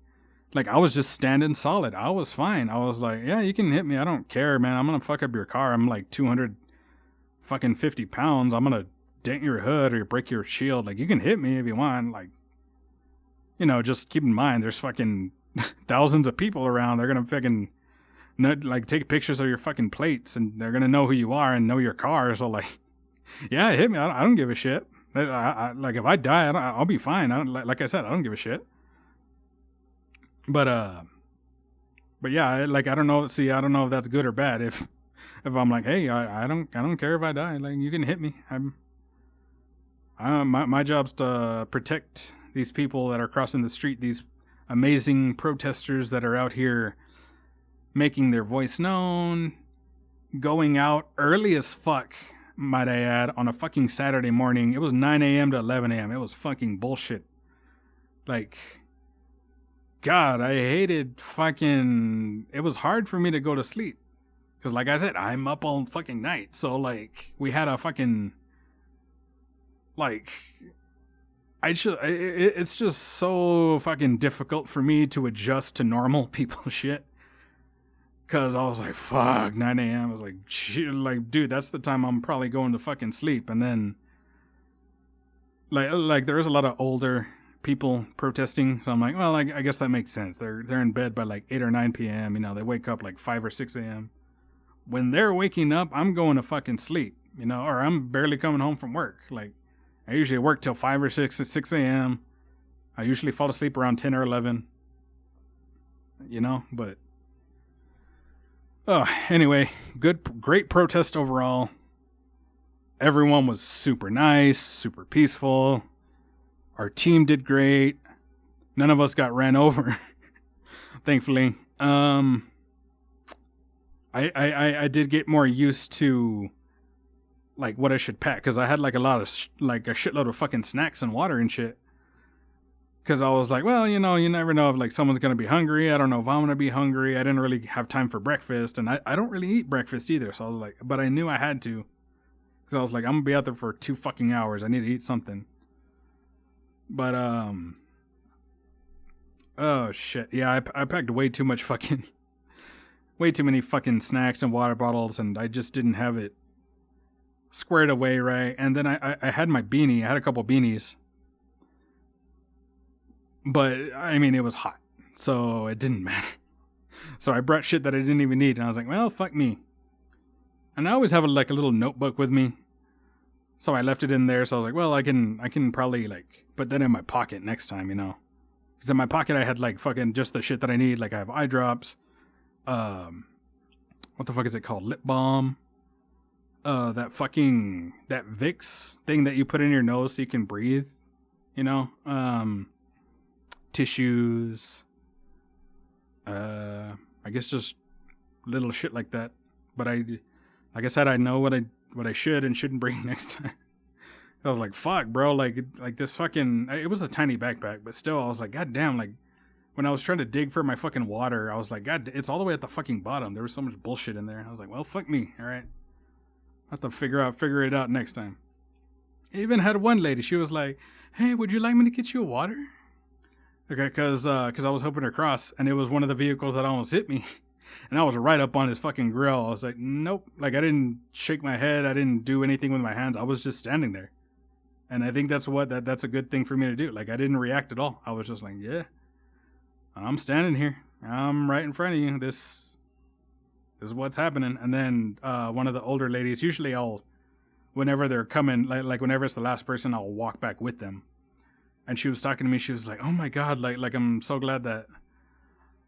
Like, I was just standing solid. I was fine. I was like, yeah, you can hit me. I don't care, man. I'm going to fuck up your car. I'm like 250 pounds. I'm going to dent your hood or break your shield. Like, you can hit me if you want. Like, just keep in mind, there's fucking thousands of people around. They're going to fucking, like, take pictures of your fucking plates, and they're going to know who you are and know your car. So, like, yeah, hit me. I don't give a shit. Like, if I die, I'll be fine. Like I said, I don't give a shit. But yeah, like, I don't know. See, I don't know if that's good or bad. If I'm like, hey, I don't care if I die. Like, you can hit me. My job's to protect these people that are crossing the street. These amazing protesters that are out here making their voice known, going out early as fuck, might I add, on a fucking Saturday morning. It was 9 a.m. to 11 a.m. It was fucking bullshit. Like, God, I hated fucking, it was hard for me to go to sleep. Because like I said, I'm up all fucking night. So like, we had a fucking, like, it's just so fucking difficult for me to adjust to normal people shit. Cause I was like, fuck, 9 a.m. I was like, shit, like, dude, that's the time I'm probably going to fucking sleep. And then, like there was a lot of older people protesting. So I'm like, well, I guess that makes sense. They're in bed by like 8 or 9 p.m. You know, they wake up like 5 or 6 a.m. When they're waking up, I'm going to fucking sleep, you know, or I'm barely coming home from work. Like, I usually work till 5 or 6 a.m. I usually fall asleep around 10 or 11, you know, but, oh, anyway, great protest overall. Everyone was super nice, super peaceful. Our team did great. None of us got ran over, thankfully. I did get more used to like what I should pack, because I had like a shitload of fucking snacks and water and shit. Because I was like, well, you know, you never know if like someone's gonna be hungry. I don't know if I'm gonna be hungry. I didn't really have time for breakfast, and I don't really eat breakfast either. So I was like, but I knew I had to, because I was like, I'm gonna be out there for 2 fucking hours. I need to eat something. But oh shit, yeah, I packed way too many fucking snacks and water bottles, and I just didn't have it squared away right. And then I had my beanie. I had a couple beanies, but I mean, it was hot, so it didn't matter. So I brought shit that I didn't even need, and I was like, well, fuck me. And I always have a little notebook with me, so I left it in there. So I was like, well, I can probably like put that in my pocket next time, you know, because in my pocket I had like fucking just the shit that I need. Like I have eye drops, what the fuck is it called? Lip balm. That Vicks thing that you put in your nose so you can breathe, you know? Tissues. I guess just little shit like that. But like I said, I know what I should and shouldn't bring next time. I was like, fuck, bro. Like this fucking, it was a tiny backpack, but still, I was like, god damn, like, when I was trying to dig for my fucking water, I was like, god, it's all the way at the fucking bottom. There was so much bullshit in there. I was like, well, fuck me, all right? I have to figure it out next time. I even had one lady, she was like, hey, would you like me to get you a water? Okay, because I was hoping to cross, and it was one of the vehicles that almost hit me. And I was right up on his fucking grill. I was like, nope. Like, I didn't shake my head. I didn't do anything with my hands. I was just standing there. And I think that's a good thing for me to do. Like, I didn't react at all. I was just like, yeah, I'm standing here. I'm right in front of you. This is what's happening. And then one of the older ladies, usually whenever they're coming, like whenever it's the last person, I'll walk back with them. And she was talking to me. She was like, oh my God, like I'm so glad that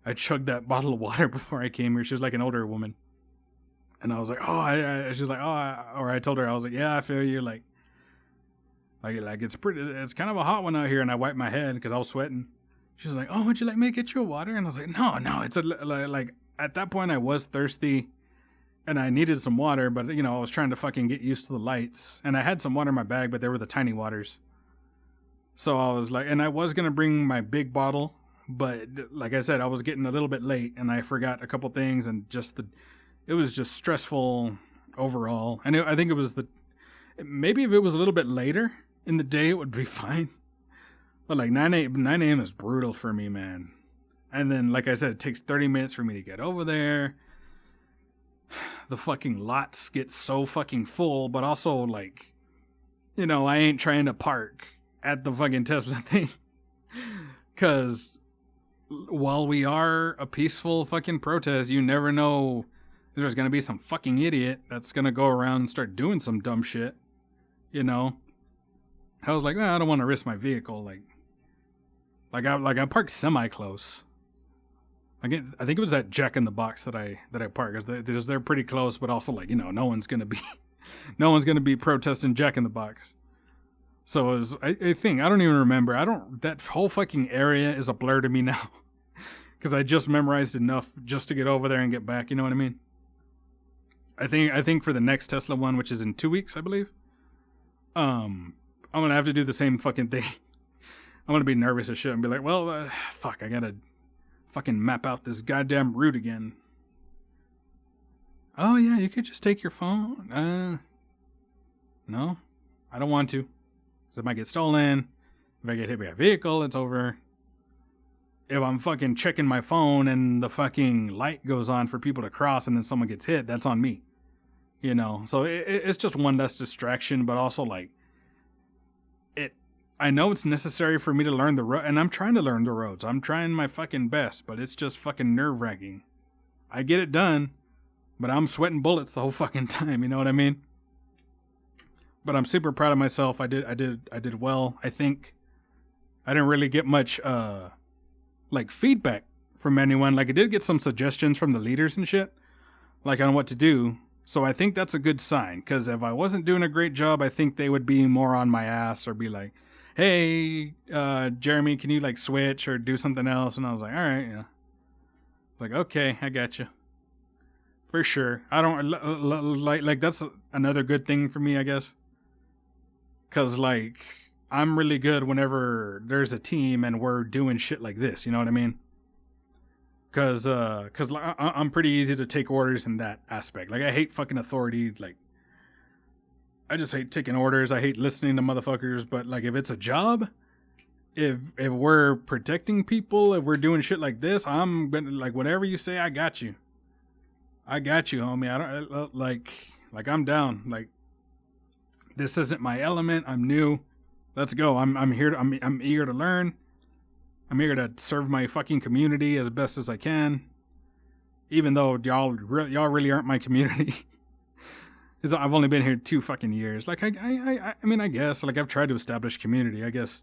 I chugged that bottle of water before I came here. She was like an older woman. And I was like, oh, she was like, or I told her, I was like, yeah, I feel you. Like it's kind of a hot one out here. And I wiped my head because I was sweating. She was like, oh, would you like me to get you a water? And I was like, no, it's like at that point I was thirsty and I needed some water, but you know, I was trying to fucking get used to the lights, and I had some water in my bag, but they were the tiny waters. So I was like, and I was going to bring my big bottle, but like I said, I was getting a little bit late and I forgot a couple things, and it was just stressful overall. And I think it was maybe if it was a little bit later in the day, it would be fine. But like 9 a.m. is brutal for me, man. And then, like I said, it takes 30 minutes for me to get over there. The fucking lots get so fucking full, but also like, you know, I ain't trying to park at the fucking Tesla thing. Because while we are a peaceful fucking protest, you never know if there's going to be some fucking idiot that's going to go around and start doing some dumb shit. You know? I was like, I don't want to risk my vehicle. Like I parked semi-close. I think it was that Jack in the Box that I parked. They're pretty close, but also like, you know, no one's gonna be protesting Jack in the Box. So it was, I think, I don't even remember. That whole fucking area is a blur to me now, because I just memorized enough just to get over there and get back. You know what I mean? I think for the next Tesla one, which is in 2 weeks, I believe, I'm gonna have to do the same fucking thing. I'm gonna be nervous as shit and be like, well, fuck, I gotta fucking map out this goddamn route again. Oh yeah, you could just take your phone. No, I don't want to. Because it might get stolen. If I get hit by a vehicle, it's over. if I'm fucking checking my phone and the fucking light goes on for people to cross and then someone gets hit, that's on me. You know, so it's just one less distraction, but also like I know it's necessary for me to learn the road, and I'm trying to learn the roads. I'm trying my fucking best, but it's just fucking nerve-wracking. I get it done, but I'm sweating bullets the whole fucking time. You know what I mean? But I'm super proud of myself. I did well. I think I didn't really get much like feedback from anyone. Like I did get some suggestions from the leaders and shit, like on what to do. So I think that's a good sign, because if I wasn't doing a great job, I think they would be more on my ass or be like, hey, Jeremy, can you like switch or do something else? And I was like, all right, yeah. Like, okay, I got you. For sure. I don't like that's another good thing for me, I guess. Cause like I'm really good whenever there's a team and we're doing shit like this. You know what I mean? Cause I'm pretty easy to take orders in that aspect. Like I hate fucking authority. Like I just hate taking orders. I hate listening to motherfuckers. But like if it's a job, if we're protecting people, if we're doing shit like this, I'm gonna like whatever you say. I got you. I got you, homie. I don't like I'm down. Like this isn't my element. I'm new. Let's go. I'm here. I'm eager to learn. I'm here to serve my fucking community as best as I can. Even though y'all really aren't my community. I've only been here 2 fucking years. Like I mean, I guess like I've tried to establish community. I guess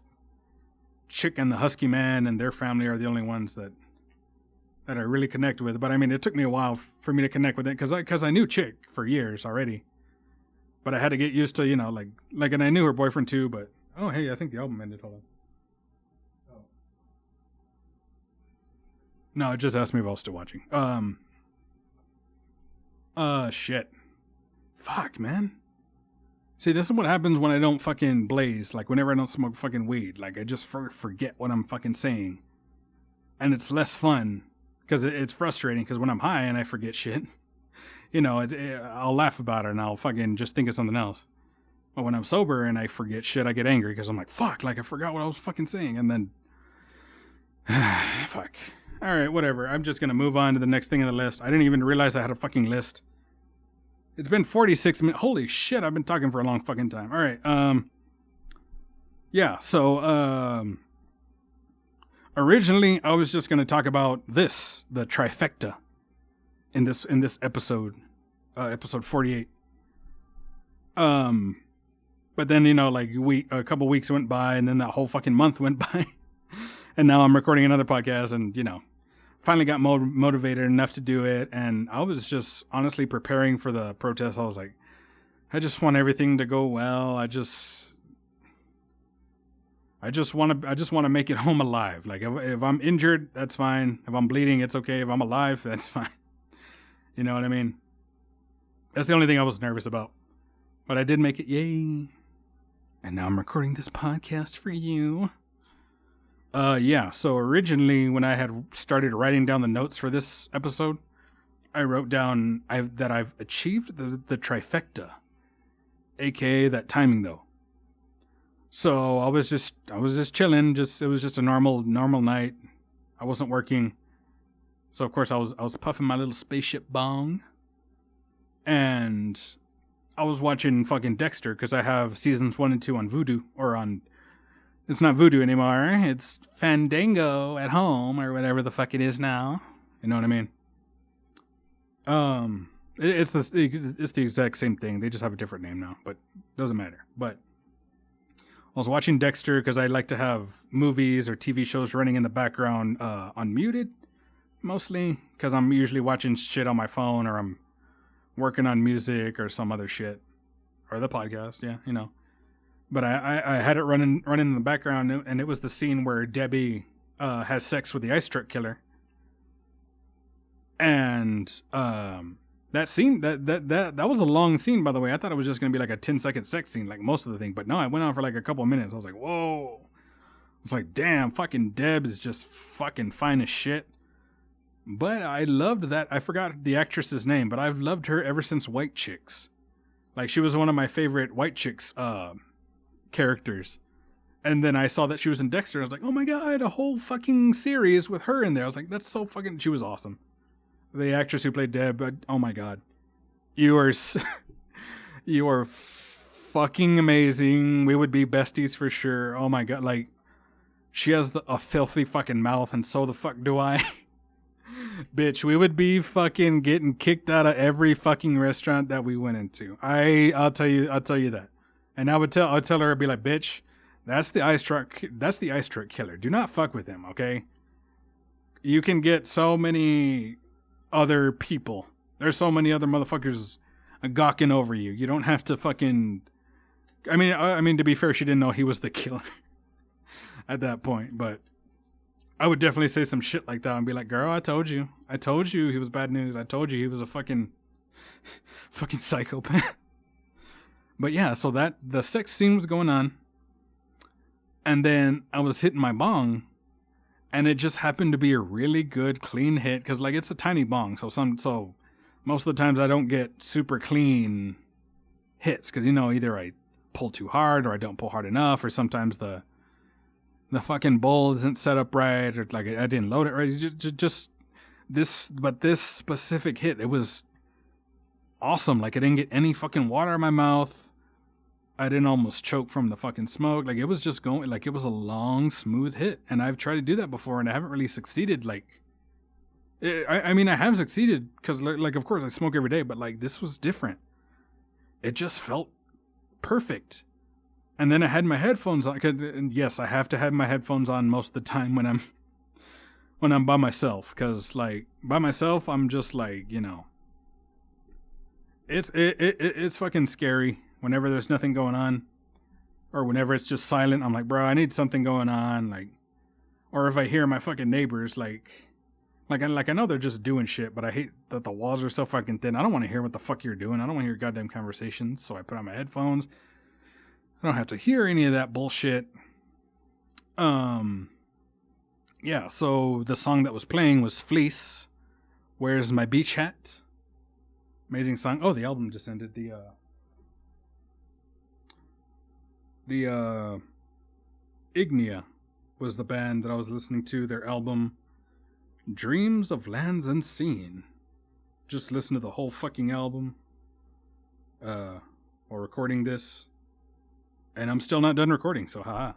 Chick and the Husky Man and their family are the only ones that I really connect with. But I mean, it took me a while for me to connect with it because I knew Chick for years already. But I had to get used to, you know, like, and I knew her boyfriend too. But oh hey, I think the album ended. Hold on. No, it just asked me if I was still watching. Shit. Fuck, man. See, this is what happens when I don't fucking blaze. Like, whenever I don't smoke fucking weed. Like, I just forget what I'm fucking saying. And it's less fun. Because it's frustrating. Because when I'm high and I forget shit, you know, I'll laugh about it and I'll fucking just think of something else. But when I'm sober and I forget shit, I get angry. Because I'm like, fuck, like I forgot what I was fucking saying. And then, fuck. All right, whatever. I'm just going to move on to the next thing on the list. I didn't even realize I had a fucking list. It's been 46 minutes. Holy shit, I've been talking for a long fucking time. All right. Yeah, so originally I was just going to talk about the trifecta in this episode, episode 48. But then, you know, like a couple weeks went by and then that whole fucking month went by. And now I'm recording another podcast and, you know, finally got motivated enough to do it. And I was just honestly preparing for the protest. I was like, I just want everything to go well. I just want to make it home alive. Like if I'm injured, that's fine. If I'm bleeding, it's okay. If I'm alive, that's fine. You know what I mean? That's the only thing I was nervous about. But I did make it. Yay. And now I'm recording this podcast for you. Yeah, so originally when I had started writing down the notes for this episode, I wrote down that I've achieved the trifecta, aka that timing though. So I was just chilling, it was just a normal night. I wasn't working. So of course I was puffing my little spaceship bong. And I was watching fucking Dexter because I have seasons 1 and 2 on Vudu it's not Vudu anymore. It's Fandango at home or whatever the fuck it is now. You know what I mean? It's the exact same thing. They just have a different name now, but doesn't matter. But I was watching Dexter because I like to have movies or TV shows running in the background unmuted, mostly because I'm usually watching shit on my phone or I'm working on music or some other shit or the podcast. Yeah, you know. But I had it running in the background, and it was the scene where Debbie has sex with the ice truck killer. And that scene, that was a long scene, by the way. I thought it was just going to be like a 10-second sex scene, like most of the thing. But no, it went on for like a couple of minutes. I was like, whoa. I was like, damn, fucking Deb is just fucking fine as shit. But I loved that. I forgot the actress's name, but I've loved her ever since White Chicks. Like, she was one of my favorite White Chicks characters. And then I saw that she was in Dexter. And I was like, oh my God, a whole fucking series with her in there. I was like, that's so fucking, she was awesome. The actress who played Deb, oh my God. You are, you are fucking amazing. We would be besties for sure. Oh my God. Like, she has a filthy fucking mouth, and so the fuck do I. Bitch, we would be fucking getting kicked out of every fucking restaurant that we went into. I'll tell you that. And I'll tell her, I'd be like, bitch, that's the ice truck killer. Do not fuck with him, okay? You can get so many other people. There's so many other motherfuckers gawking over you. You don't have to fucking. I mean, to be fair, she didn't know he was the killer at that point, but I would definitely say some shit like that and be like, girl, I told you he was bad news. I told you he was a fucking psychopath. But yeah, so that the sex scene was going on, and then I was hitting my bong, and it just happened to be a really good clean hit, because like it's a tiny bong, so most of the times I don't get super clean hits, because either I pull too hard or I don't pull hard enough, or sometimes the fucking bowl isn't set up right, or like I didn't load it right. Just this, but this specific hit, it was awesome. Like I didn't get any fucking water in my mouth. I didn't almost choke from the fucking smoke. Like it was just going, like it was a long, smooth hit. And I've tried to do that before and I haven't really succeeded. Like, I mean, I have succeeded because like, of course I smoke every day, but like this was different. It just felt perfect. And then I had my headphones on. And yes, I have to have my headphones on most of the time when I'm by myself. Cause like by myself, I'm just like, it's fucking scary. Whenever there's nothing going on, or whenever it's just silent, I'm like, bro, I need something going on. Like, or if I hear my fucking neighbors, like I know they're just doing shit, but I hate that the walls are so fucking thin. I don't want to hear what the fuck you're doing. I don't want to hear goddamn conversations. So I put on my headphones. I don't have to hear any of that bullshit. Yeah. So the song that was playing was Fleece. Where's My Beach Hat? Amazing song. Oh, the album just ended. The Ignia was the band that I was listening to, their album Dreams of Lands Unseen. Just listen to the whole fucking album while recording this. And I'm still not done recording, so haha.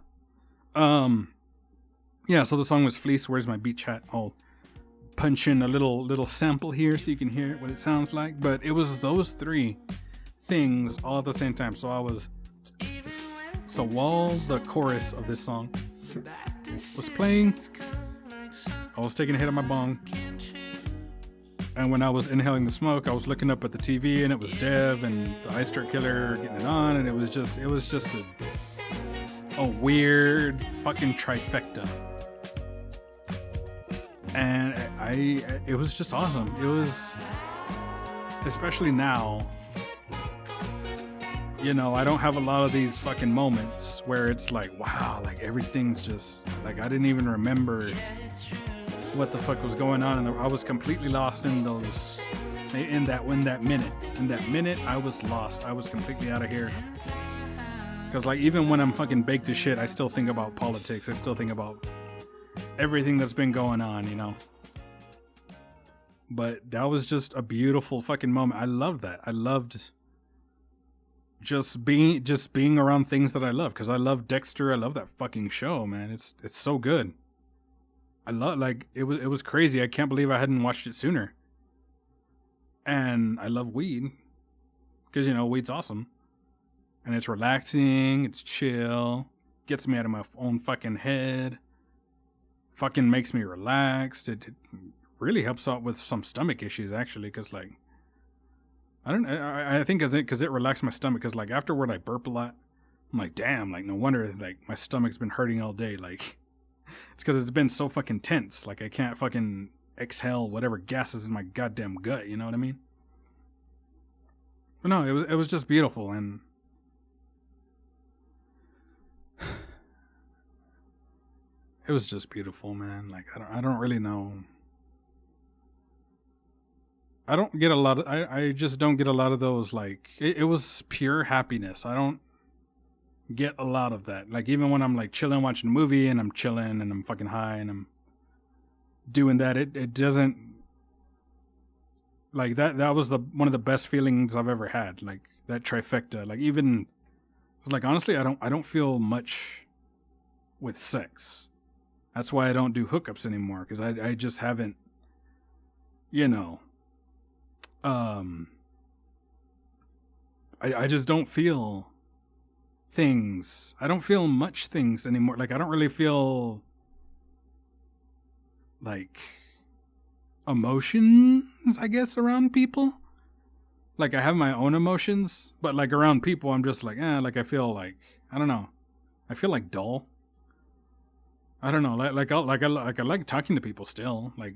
Yeah, so the song was Fleece, Where's My Beach Hat? I'll punch in a little sample here so you can hear what it sounds like. But it was those three things all at the same time. So while the chorus of this song was playing, I was taking a hit of my bong. And when I was inhaling the smoke, I was looking up at the TV, and it was Dev and the Ice Truck Killer getting it on, and it was just a weird fucking trifecta. And it was just awesome. It was, especially now, I don't have a lot of these fucking moments where it's like, wow, like everything's just, like I didn't even remember what the fuck was going on. And I was completely lost in that minute. In that minute, I was lost. I was completely out of here. Because like, even when I'm fucking baked to shit, I still think about politics. I still think about everything that's been going on, But that was just a beautiful fucking moment. I loved that. I loved just being around things that I love, because I love Dexter. I love that fucking show, man. It's so good. I love, like, it was crazy. I can't believe I hadn't watched it sooner. And I love weed, because weed's awesome, and it's relaxing, it's chill, gets me out of my own fucking head, fucking makes me relaxed. It really helps out with some stomach issues, actually, because like, I think because it relaxed my stomach, because like afterward I burp a lot. I'm like, damn, like no wonder like my stomach's been hurting all day. Like it's because it's been so fucking tense. Like I can't fucking exhale whatever gas is in my goddamn gut. You know what I mean? But no, it was just beautiful, and it was just beautiful, man. Like I don't really know. I just don't get a lot of those, like, it was pure happiness. get a lot of that. Like, even when I'm like chilling, watching a movie, and I'm chilling and I'm fucking high and I'm doing that, it doesn't, like, that was one of the best feelings I've ever had. Like, that trifecta. Like, even, it's like, honestly, I don't feel much with sex. That's why I don't do hookups anymore, because I just haven't, you know, I just don't feel things. I don't feel much things anymore. Like, I don't really feel like emotions, I guess, around people. Like, I have my own emotions, but like around people, I'm just like, like, I feel like, I don't know. I feel like dull. I don't know. I like talking to people still. Like,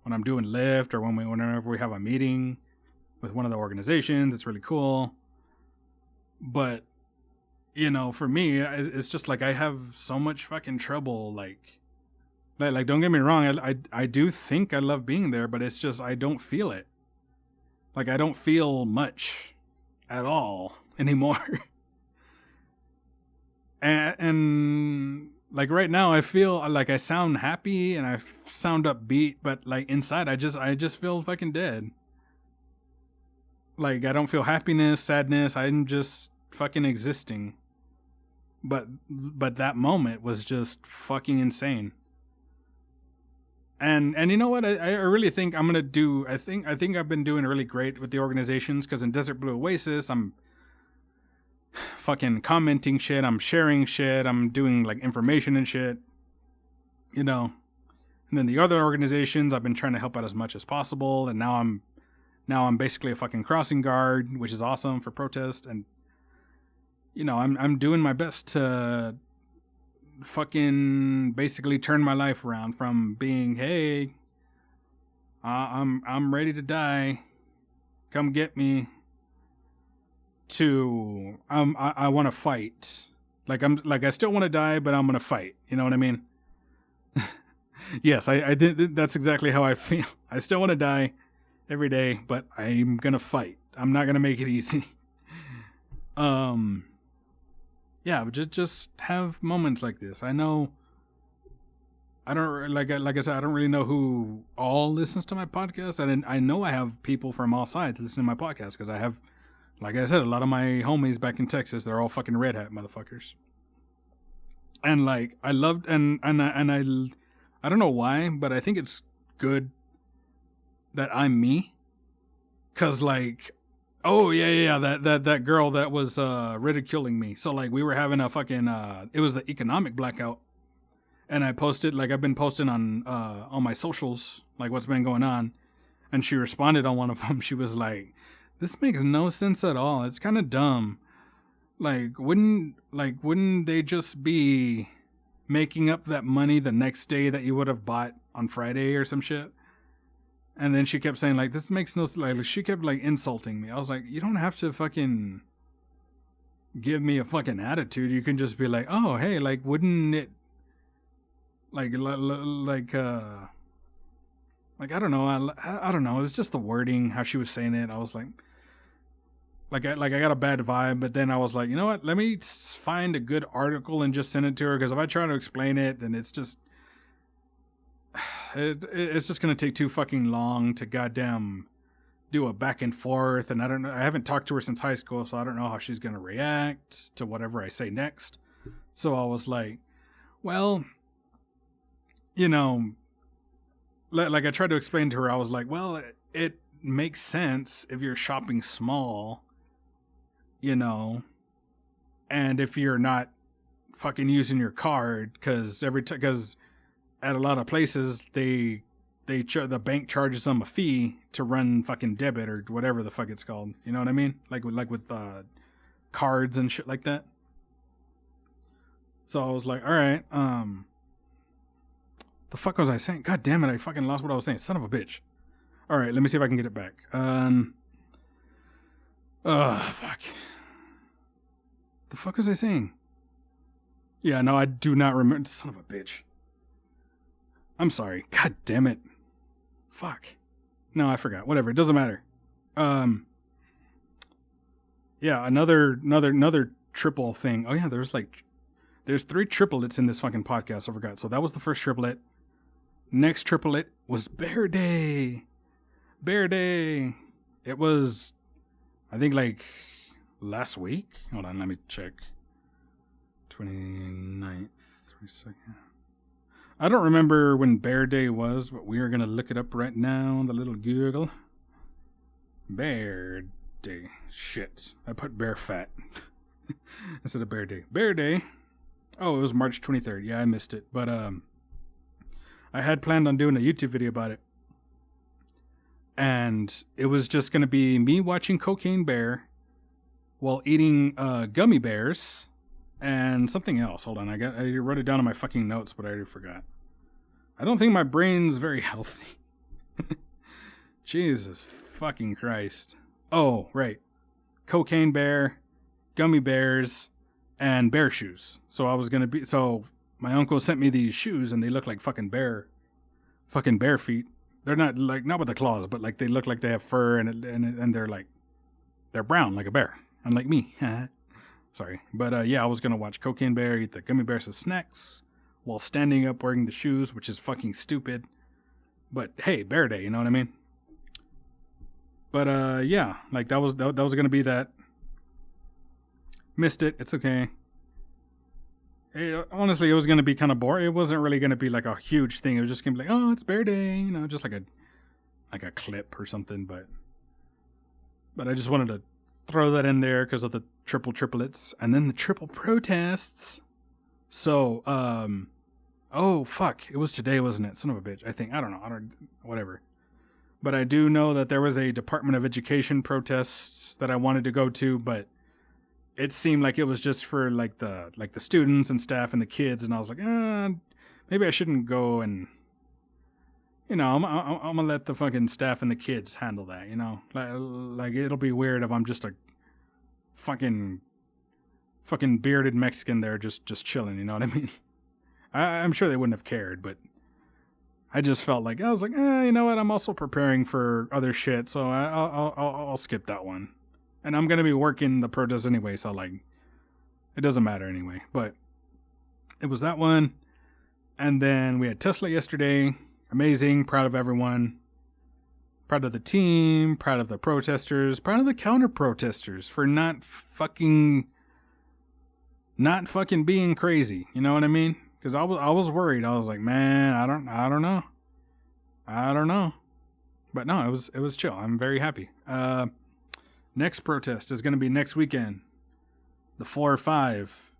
when I'm doing Lyft, or whenever we have a meeting with one of the organizations, it's really cool. But, you know, for me, it's just like, I have so much fucking trouble. Like, don't get me wrong. I do think I love being there, but it's just, I don't feel it. Like, I don't feel much at all anymore. and like, right now, I feel like I sound happy and I sound upbeat, but like inside, I just feel fucking dead. Like, I don't feel happiness, sadness. I'm just fucking existing. But that moment was just fucking insane. And you know what? I really think I'm gonna do. I think I've been doing really great with the organizations, because in Desert Blue Oasis, I'm fucking commenting shit. I'm sharing shit. I'm doing like information and shit. You know. And then the other organizations, I've been trying to help out as much as possible. And now I'm basically a fucking crossing guard, which is awesome for protest. And, you know, I'm doing my best to fucking basically turn my life around from being, hey, I'm ready to die, come get me, to I want to fight. Like, I still want to die, but I'm gonna fight. You know what I mean? Yes, I did. That's exactly how I feel. I still want to die every day, but I'm gonna fight. I'm not gonna make it easy. Yeah, but just have moments like this. I know, I don't, like I said, I don't really know who all listens to my podcast. I know I have people from all sides listening to my podcast, because I have, like I said, a lot of my homies back in Texas, they're all fucking red hat motherfuckers. And like, I loved, and I don't know why, but I think it's good that I'm me. 'Cause like, oh yeah, that girl that was ridiculing me. So like, we were having a fucking it was the economic blackout, and I posted, like, I've been posting on my socials, like, what's been going on, and she responded on one of them. She was like, "This makes no sense at all. It's kind of dumb. Like, wouldn't they just be making up that money the next day that you would have bought on Friday or some shit?" And then she kept saying, like, this makes no sense. Like, she kept, like, insulting me. I was like, you don't have to fucking give me a fucking attitude. You can just be like, oh, hey, like, wouldn't it, like, I don't know. I don't know. It was just the wording, how she was saying it. I was like I got a bad vibe. But then I was like, you know what? Let me find a good article and just send it to her. Because if I try to explain it, then it's just, it's just going to take too fucking long to goddamn do a back and forth. And I don't know. I haven't talked to her since high school, so I don't know how she's going to react to whatever I say next. So I was like, well, you know, like I tried to explain to her, I was like, well, it makes sense if you're shopping small, you know, and if you're not fucking using your card, because at a lot of places the bank charges them a fee to run fucking debit or whatever the fuck it's called. You know what I mean? Like with cards and shit like that. So I was like, all right, the fuck was I saying? God damn it, I fucking lost what I was saying. Son of a bitch. All right, let me see if I can get it back. Fuck. The fuck was I saying? Yeah, no, I do not remember. Son of a bitch. I'm sorry. God damn it. Fuck. No, I forgot. Whatever. It doesn't matter. Yeah, another triple thing. Oh yeah, there's 3 triplets in this fucking podcast. I forgot. So that was the first triplet. Next triplet was Bear Day. Bear Day. It was, I think, like last week. Hold on, let me check. 29th, 22nd. I don't remember when Bear Day was, but we are going to look it up right now on the little Google. Bear Day. Shit. I put bear fat instead of Bear Day. Bear Day. Oh, it was March 23rd. Yeah, I missed it. But I had planned on doing a YouTube video about it. And it was just going to be me watching Cocaine Bear while eating gummy bears and something else. Hold on. I wrote it down on my fucking notes, but I already forgot. I don't think my brain's very healthy. Jesus fucking Christ. Oh, right. Cocaine Bear, gummy bears, and bear shoes. So my uncle sent me these shoes and they look like fucking bear feet. They're not with the claws, but like they look like they have fur and they're brown like a bear, unlike me. Sorry. But yeah, I was going to watch Cocaine Bear eat the gummy bears as snacks while standing up wearing the shoes, which is fucking stupid. But hey, Bear Day, you know what I mean? But yeah, like that was going to be that. Missed it. It's okay. Honestly, it was going to be kind of boring. It wasn't really going to be like a huge thing. It was just going to be like, oh, it's Bear Day, you know, just like a clip or something. But I just wanted to throw that in there because of the triplets and then the triple protests. So, oh, fuck. It was today, wasn't it? Son of a bitch. I think. I don't know. Whatever. But I do know that there was a Department of Education protest that I wanted to go to, but it seemed like it was just for like the students and staff and the kids, and I was like, maybe I shouldn't go, and you know, I'm gonna let the fucking staff and the kids handle that, you know, like it'll be weird if I'm just a fucking bearded Mexican there just chilling, you know what I mean? I'm sure they wouldn't have cared, but I just felt like I was like, you know what? I'm also preparing for other shit, so I'll skip that one. And I'm going to be working the protest anyway, so, like, it doesn't matter anyway. But it was that one. And then we had Tesla yesterday. Amazing. Proud of everyone. Proud of the team. Proud of the protesters. Proud of the counter-protesters for not fucking being crazy. You know what I mean? Because I was worried. I was like, man, I don't know. But no, it was chill. I'm very happy. Next protest is going to be next weekend, the 4 or 5.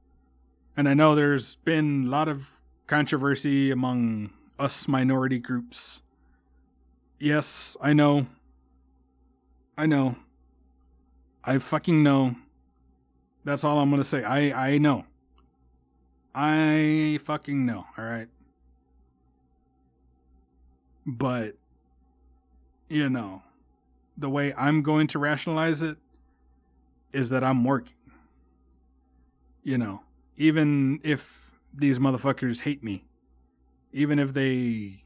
And I know there's been a lot of controversy among us minority groups. Yes, I know. I fucking know. That's all I'm going to say. I know. I fucking know, all right? But, you know, the way I'm going to rationalize it is that I'm working. You know, even if these motherfuckers hate me, even if they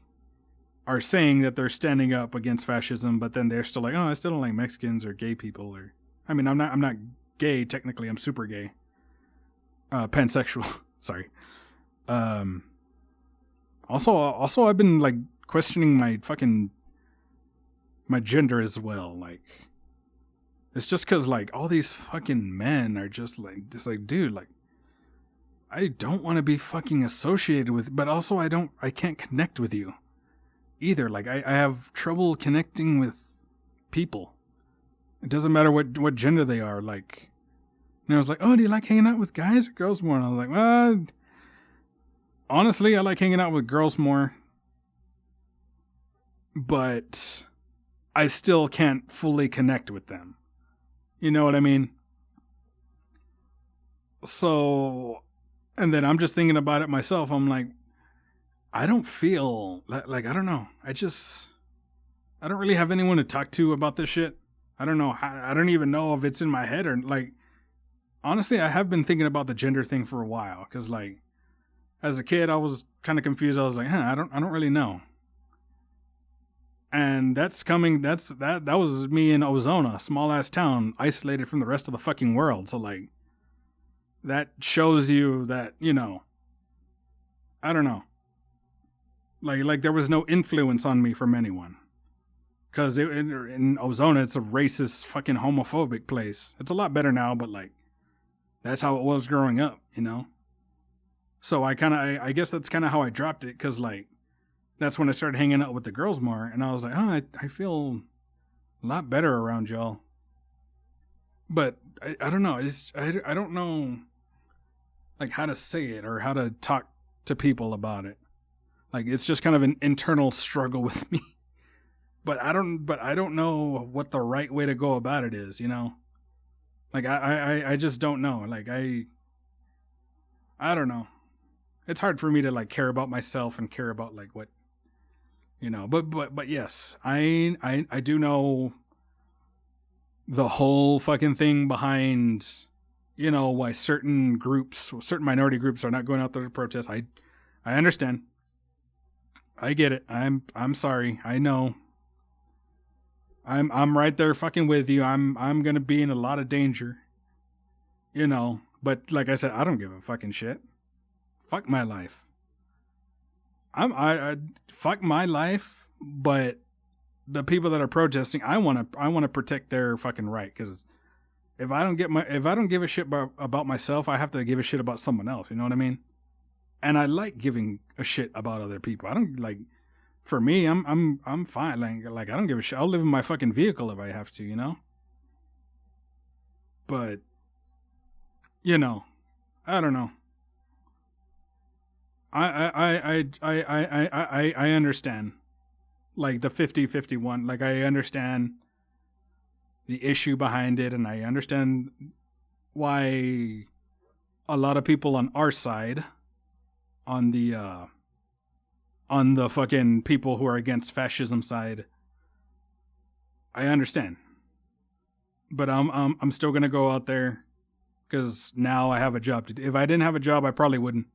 are saying that they're standing up against fascism, but then they're still like, oh, I still don't like Mexicans or gay people, or, I mean, I'm not gay, technically, I'm super gay. Pansexual, sorry. Also, I've been, like, questioning my gender as well. Like, it's just because, like, all these fucking men are just like, dude, like, I don't want to be fucking associated with, but also I can't connect with you either. Like, I have trouble connecting with people. It doesn't matter what gender they are. Like, you know, I was like, oh, do you like hanging out with guys or girls more? And I was like, well, honestly, I like hanging out with girls more, but I still can't fully connect with them. You know what I mean? So, and then I'm just thinking about it myself. I'm like, I don't feel like I don't know. I don't really have anyone to talk to about this shit. I don't know. I don't even know if it's in my head or, like, honestly, I have been thinking about the gender thing for a while. Cause, like, as a kid, I was kind of confused. I was like, I don't really know. And that was me in Ozona, small ass town, isolated from the rest of the fucking world. So, like, that shows you that, you know, I don't know. Like there was no influence on me from anyone. Because in Ozona, it's a racist, fucking homophobic place. It's a lot better now, but like, that's how it was growing up, you know? So I guess that's kind of how I dropped it, because like, that's when I started hanging out with the girls more, and I was like, oh, I feel a lot better around y'all. But I don't know. I don't know like how to say it or how to talk to people about it. Like, it's just kind of an internal struggle with me. But I don't know what the right way to go about it is, you know? Like I just don't know. Like I don't know. It's hard for me to like care about myself and care about like what, you know, but yes, I do know the whole fucking thing behind, you know, why certain minority groups are not going out there to protest. I understand. I get it. I'm sorry. I know. I'm right there fucking with you. I'm gonna be in a lot of danger. You know, but like I said, I don't give a fucking shit. Fuck my life. I fuck my life, but the people that are protesting, I want to protect their fucking right, cuz if I don't give a shit about myself, I have to give a shit about someone else, you know what I mean? And I like giving a shit about other people. I don't like, for me, I'm fine. Like I don't give a shit. I'll live in my fucking vehicle if I have to, you know? But you know, I don't know. I understand. Like the 50-51. Like I understand the issue behind it, and I understand why a lot of people on our side, on the fucking people who are against fascism side, I understand. But I'm still gonna go out there because now I have a job to do. If I didn't have a job, I probably wouldn't.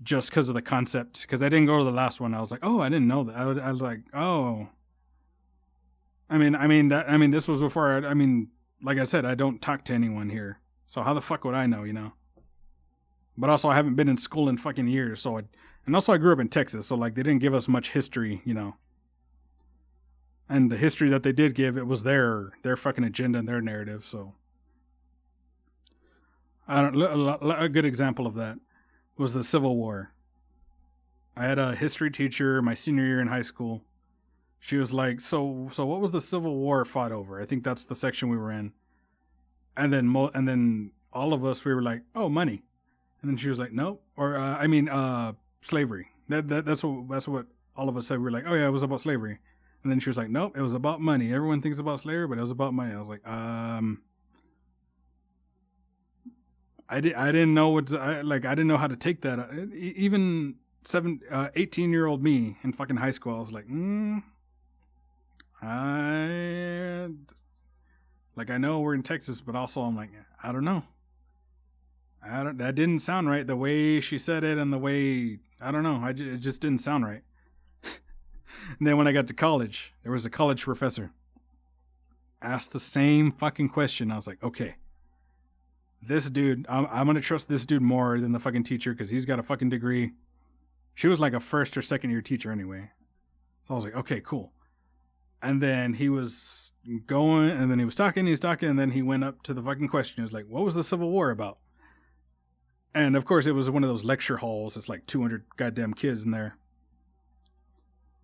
Just because of the concept. Because I didn't go to the last one. I was like, oh, I didn't know that. I was like, oh. I mean, this was before. Like I said, I don't talk to anyone here. So how the fuck would I know, you know? But also, I haven't been in school in fucking years. And also, I grew up in Texas. So, like, they didn't give us much history, you know? And the history that they did give, it was their fucking agenda and their narrative. So, a good example of that was the Civil War. I had a history teacher my senior year in high school. She was like, so what was the Civil War fought over? I think that's the section we were in. And then all of us, we were like, oh, money. And then she was like, nope. Or slavery. That's what all of us said. We were like, oh yeah, it was about slavery. And then she was like, nope, it was about money. Everyone thinks about slavery, but it was about money. I was like, I didn't know I didn't know how to take that. Even 18-year-old me in fucking high school, I was like, I know we're in Texas, but also I'm like, I don't know. That didn't sound right. The way she said it and the way, I don't know. It just didn't sound right. And then when I got to college, there was a college professor asked the same fucking question. I was like, okay. This dude, I'm going to trust this dude more than the fucking teacher because he's got a fucking degree. She was like a first or second year teacher anyway. So I was like, okay, cool. And then he was going, and then he was talking, and then he went up to the fucking question. He was like, what was the Civil War about? And of course, it was one of those lecture halls. It's like 200 goddamn kids in there.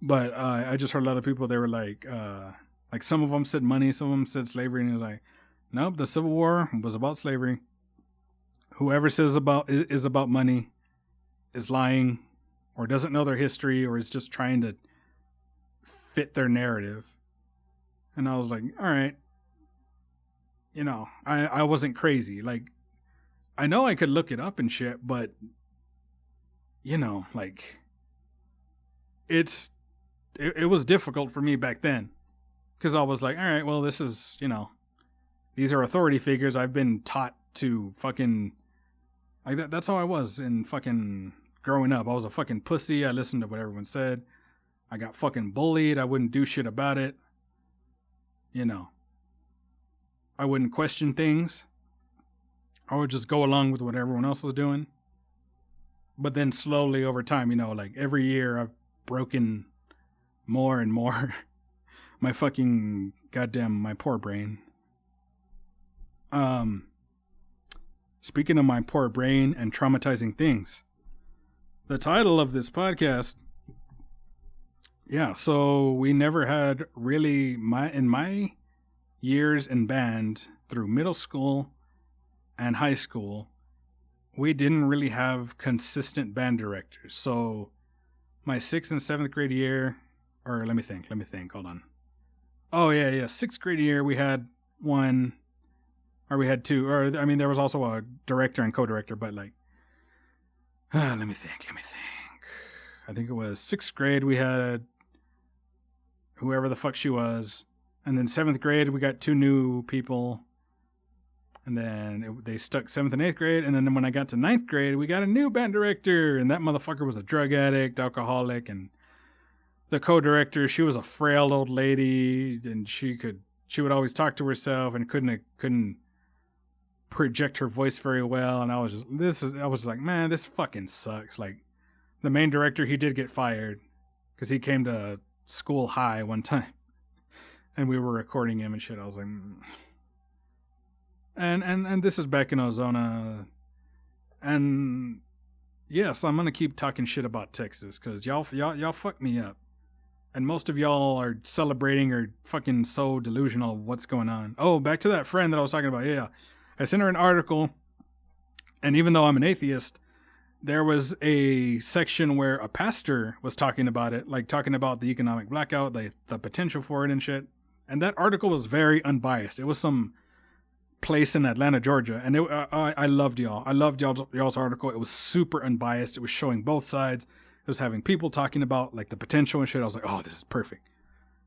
But I just heard a lot of people, they were like some of them said money, some of them said slavery, and he was like, nope, the Civil War was about slavery. Whoever says is about money is lying or doesn't know their history or is just trying to fit their narrative. And I was like, all right. You know, I wasn't crazy. Like, I know I could look it up and shit, but, you know, like, it was difficult for me back then. Because I was like, all right, well, this is, you know, these are authority figures. I've been taught to fucking, like, that's how I was in fucking growing up. I was a fucking pussy. I listened to what everyone said. I got fucking bullied. I wouldn't do shit about it. You know, I wouldn't question things. I would just go along with what everyone else was doing. But then slowly over time, like every year I've broken more and more my fucking my poor brain. Speaking of my poor brain and traumatizing things, the title of this podcast, so we never had really in my years in band through middle school and high school, we didn't really have consistent band directors. So my 6th and 7th grade year, or let me think, hold on. Oh yeah, 6th grade year we had one, or we had two, or I mean there was also a director and co-director, but like, let me think. I think it was 6th grade we had whoever the fuck she was, and then 7th grade we got 2 new people. And then they stuck 7th and 8th grade. And then when I got to 9th grade, we got a new band director. And that motherfucker was a drug addict, alcoholic. And the co-director, she was a frail old lady. And she would always talk to herself and couldn't project her voice very well. And I was like, man, this fucking sucks. Like, the main director, he did get fired because he came to school high one time. And we were recording him and shit. I was like... And this is back in Arizona, and yes, I'm gonna keep talking shit about Texas because y'all fucked me up, and most of y'all are celebrating or fucking so delusional of what's going on. Oh, back to that friend that I was talking about. Yeah, I sent her an article, and even though I'm an atheist, there was a section where a pastor was talking about it, like talking about the economic blackout, the potential for it and shit, and that article was very unbiased. It was some place in Atlanta, Georgia, and I loved y'all. I loved y'all's article. It was super unbiased. It was showing both sides. It was having people talking about like the potential and shit. I was like, oh, this is perfect.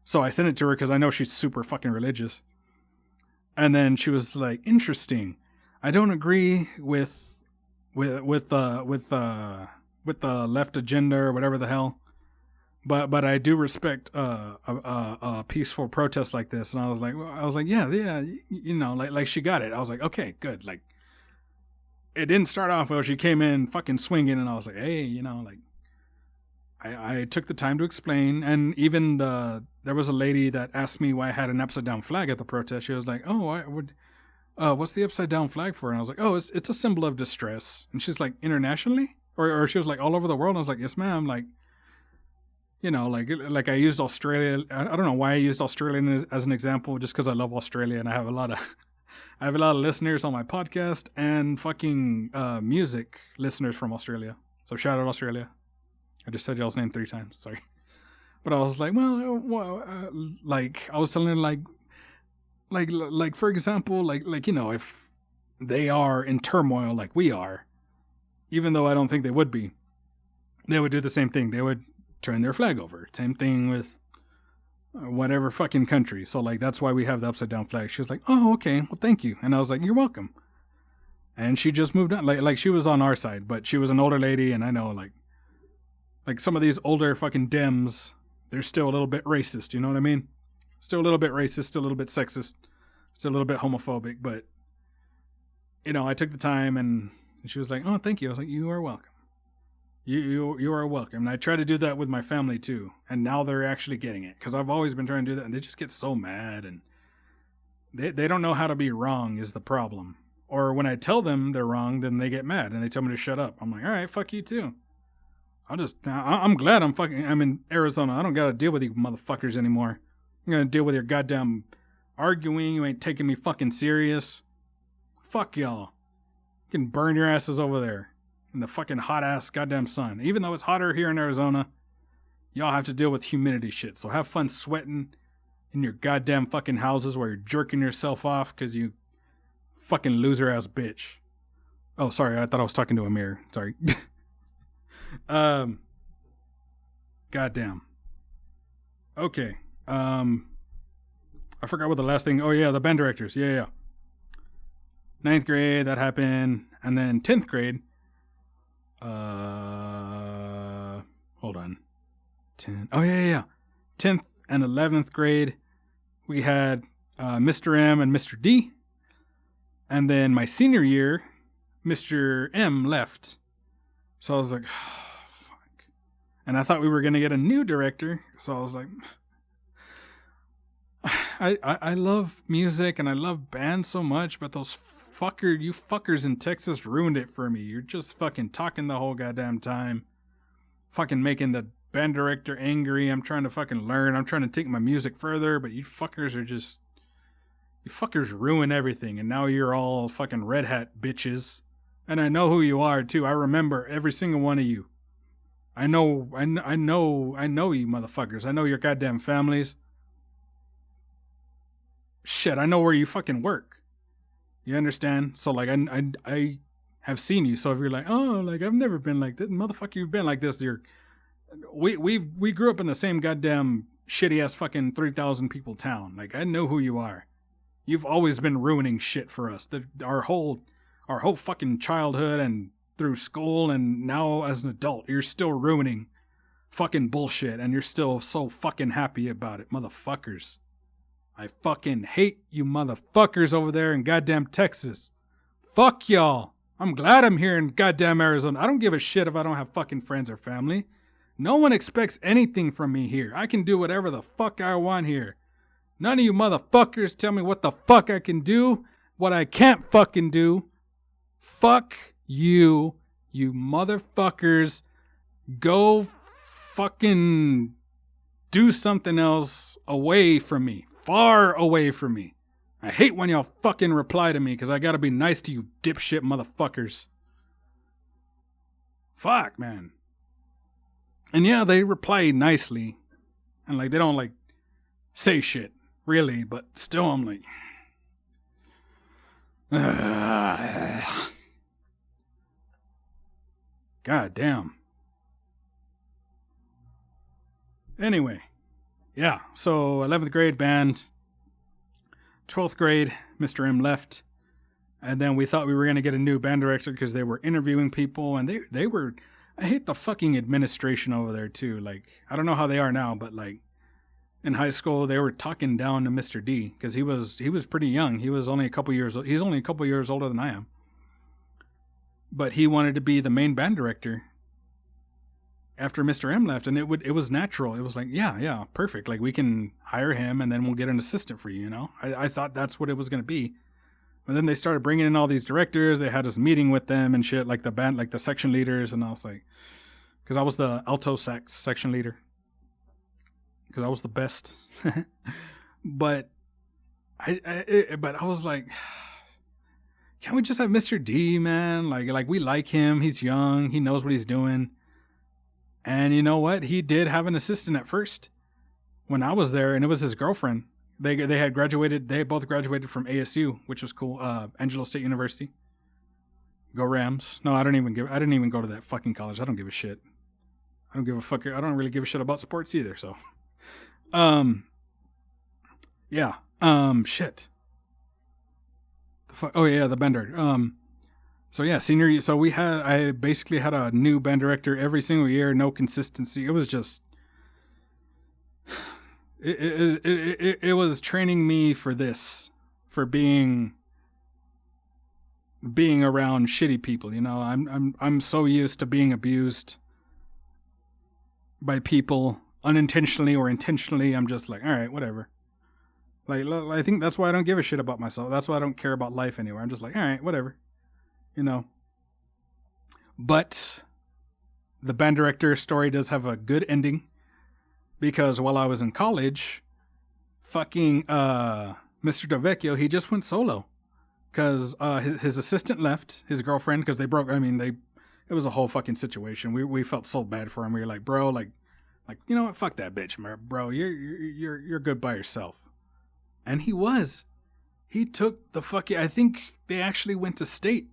So I sent it to her because I know she's super fucking religious. And then she was like, interesting. I don't agree with the left agenda or whatever the hell. But I do respect a peaceful protest like this, and I was like, yeah, like she got it. I was like, okay, good. Like, it didn't start off well. She came in fucking swinging, and I was like, hey, like, I took the time to explain, and even there was a lady that asked me why I had an upside down flag at the protest. She was like, oh, what's the upside down flag for? And I was like, oh, it's a symbol of distress. And she's like, internationally, or she was like, all over the world. And I was like, yes, ma'am, like. Like I used Australia. I don't know why I used Australia as an example, just because I love Australia and I have a lot of listeners on my podcast and fucking music listeners from Australia. So shout out Australia. I just said y'all's name 3 times. Sorry, but I was like, like I was telling her like for example, like if they are in turmoil like we are, even though I don't think they would be, they would do the same thing. They would turn their flag over. Same thing with whatever fucking country. So like that's why we have the upside down flag. She was like, oh, okay, well thank you. And I was like, you're welcome. And she just moved on. Like she was on our side, but she was an older lady, and I know like some of these older fucking Dems, they're still a little bit racist, you know what I mean? Still a little bit racist, still a little bit sexist, still a little bit homophobic, but I took the time, and she was like, oh, thank you. I was like, you are welcome. You are welcome. And I try to do that with my family too. And now they're actually getting it. Because I've always been trying to do that. And they just get so mad. And they don't know how to be wrong is the problem. Or when I tell them they're wrong, then they get mad. And they tell me to shut up. I'm like, all right, fuck you too. I'm glad I'm in Arizona. I don't got to deal with you motherfuckers anymore. I'm going to deal with your goddamn arguing. You ain't taking me fucking serious. Fuck y'all. You can burn your asses over there. In the fucking hot ass goddamn sun. Even though it's hotter here in Arizona, y'all have to deal with humidity shit. So have fun sweating in your goddamn fucking houses while you're jerking yourself off because you fucking loser ass bitch. Oh, sorry. I thought I was talking to a mirror. Sorry. Goddamn. Okay. I forgot what the last thing. Oh yeah, the band directors. Yeah. 9th grade, that happened. And then 10th grade. Hold on. 10. Oh, yeah. 10th and 11th grade, we had Mr. M and Mr. D. And then my senior year, Mr. M left. So I was like, oh, fuck. And I thought we were going to get a new director. So I was like, I love music and I love bands so much, but you fuckers in Texas ruined it for me. You're just fucking talking the whole goddamn time. Fucking making the band director angry. I'm trying to fucking learn. I'm trying to take my music further, but you fuckers ruin everything. And now you're all fucking red hat bitches. And I know who you are too. I remember every single one of you. I know you motherfuckers. I know your goddamn families. Shit, I know where you fucking work. You understand? So like I have seen you. So if you're like, oh, like I've never been like this, motherfucker, you've been like this. We grew up in the same goddamn shitty ass fucking 3,000 people town. Like I know who you are. You've always been ruining shit for us. Our whole fucking childhood and through school and now as an adult, you're still ruining fucking bullshit and you're still so fucking happy about it, motherfuckers. I fucking hate you motherfuckers over there in goddamn Texas. Fuck y'all. I'm glad I'm here in goddamn Arizona. I don't give a shit if I don't have fucking friends or family. No one expects anything from me here. I can do whatever the fuck I want here. None of you motherfuckers tell me what the fuck I can do, what I can't fucking do. Fuck you, you motherfuckers. Go fucking do something else away from me. Far away from me. I hate when y'all fucking reply to me because I gotta be nice to you dipshit motherfuckers. Fuck, man. And yeah, they reply nicely. And like, they don't like say shit, really, but still I'm like, God damn. Anyway. Yeah, so 11th grade band, 12th grade, Mr. M left, and then we thought we were going to get a new band director because they were interviewing people, and they were, I hate the fucking administration over there too, like, I don't know how they are now, but like, in high school, they were talking down to Mr. D, because he was pretty young, he's only a couple years older than I am, but he wanted to be the main band director after Mr. M left, and it was natural. It was like, yeah, perfect. Like, we can hire him, and then we'll get an assistant for you, you know? I thought that's what it was going to be. But then they started bringing in all these directors. They had us meeting with them and shit, like the band, like the section leaders, and I was like, because I was the alto sax section leader. Because I was the best. But I was like, can't we just have Mr. D, man? Like we like him. He's young. He knows what he's doing. And you know what? He did have an assistant at first when I was there, and it was his girlfriend. They had graduated. They had both graduated from ASU, which was cool. Angelo State University. Go Rams. No, I didn't even go to that fucking college. I don't give a shit. I don't give a fuck. I don't really give a shit about sports either. So, yeah. Shit. The fuck. Oh yeah, the bender. So yeah, senior year. So I basically had a new band director every single year. No consistency. It was just, it was training me for this, for being around shitty people. You know, I'm so used to being abused by people unintentionally or intentionally. I'm just like, all right, whatever. Like, I think that's why I don't give a shit about myself. That's why I don't care about life anymore. I'm just like, all right, whatever. You know, but the band director story does have a good ending because while I was in college, fucking Mr. Delvecchio, he just went solo because his assistant left, his girlfriend, because they broke. I mean, it was a whole fucking situation. We felt so bad for him. We were like, bro, like you know what? Fuck that bitch, bro. You're good by yourself. And he was. He took the fucking. I think they actually went to state.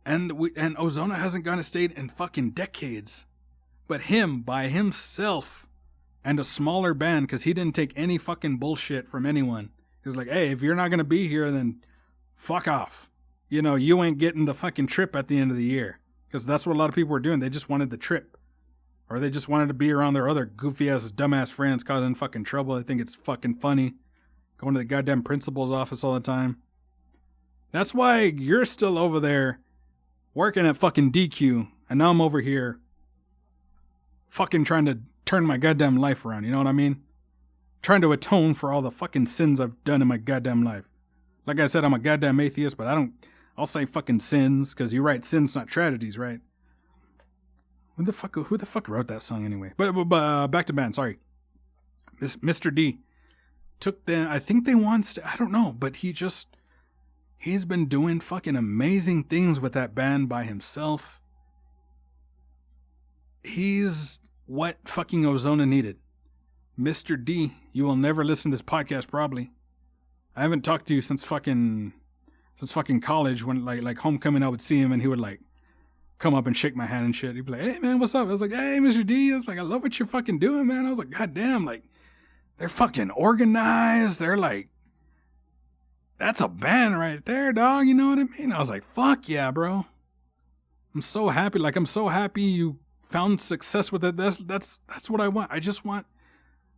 And Ozona hasn't gone to state in fucking decades. But him, by himself, and a smaller band, because he didn't take any fucking bullshit from anyone. He was like, hey, if you're not going to be here, then fuck off. You know, you ain't getting the fucking trip at the end of the year. Because that's what a lot of people were doing. They just wanted the trip. Or they just wanted to be around their other goofy-ass, dumbass friends causing fucking trouble. They think it's fucking funny. Going to the goddamn principal's office all the time. That's why you're still over there working at fucking DQ, and now I'm over here fucking trying to turn my goddamn life around, you know what I mean? Trying to atone for all the fucking sins I've done in my goddamn life. Like I said, I'm a goddamn atheist, but I'll say fucking sins, because you're right, sins, not tragedies, right? Who the fuck wrote that song anyway? But back to band, sorry. Mr. D took them, I think they wants to, I don't know, but he's been doing fucking amazing things with that band by himself. He's what fucking Ozona needed. Mr. D, you will never listen to this podcast probably. I haven't talked to you since fucking college, when like homecoming I would see him and he would like come up and shake my hand and shit. He'd be like, "Hey man, what's up?" I was like, "Hey Mr. D." I was like, "I love what you're fucking doing, man." I was like, "God damn, like they're fucking organized. They're like, that's a band right there, dog. You know what I mean?" I was like, "Fuck yeah, bro. I'm so happy. Like, I'm so happy you found success with it. That's what I want. I just want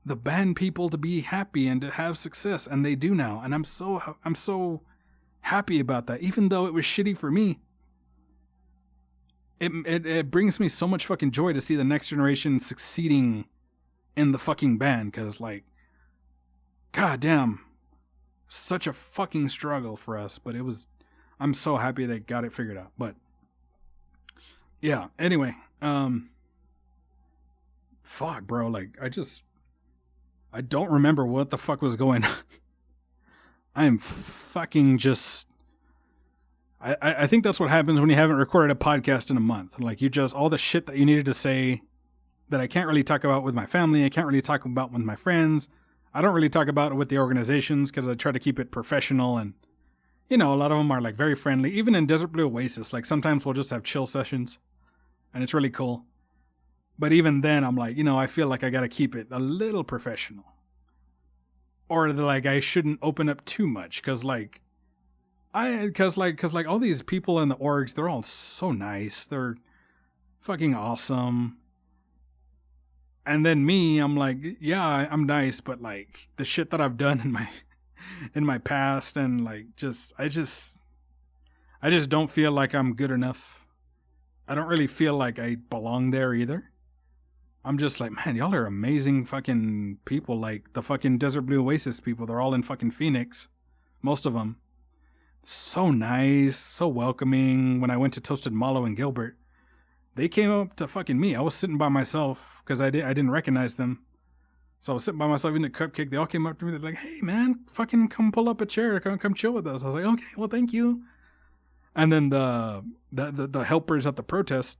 the band people to be happy and to have success, and they do now. And I'm so happy about that. Even though it was shitty for me, it brings me so much fucking joy to see the next generation succeeding in the fucking band, because like, god damn, such a fucking struggle for us, but I'm so happy they got it figured out. But yeah, anyway, fuck bro, like I don't remember what the fuck was going on. I am fucking just, I think that's what happens when you haven't recorded a podcast in a month. Like, you just, all the shit that you needed to say that I can't really talk about with my family, I can't really talk about with my friends, I don't really talk about it with the organizations, because I try to keep it professional, and you know, a lot of them are like very friendly. Even in Desert Blue Oasis, like sometimes we'll just have chill sessions and it's really cool. But even then I'm like, you know, I feel like I gotta keep it a little professional, or like I shouldn't open up too much, because like all these people in the orgs, they're all so nice, they're fucking awesome. And then me, I'm like, yeah, I'm nice, but like the shit that I've done in my past, and like I just don't feel like I'm good enough. I don't really feel like I belong there either. I'm just like, man, y'all are amazing fucking people. Like the fucking Desert Blue Oasis people, they're all in fucking Phoenix, most of them. So nice, so welcoming. When I went to Toasted Mallow and Gilbert, they came up to fucking me. I was sitting by myself because I didn't recognize them. So I was sitting by myself eating a cupcake. They all came up to me. They're like, "Hey man, fucking come pull up a chair. Come chill with us." I was like, "Okay, well thank you." And then the helpers at the protest,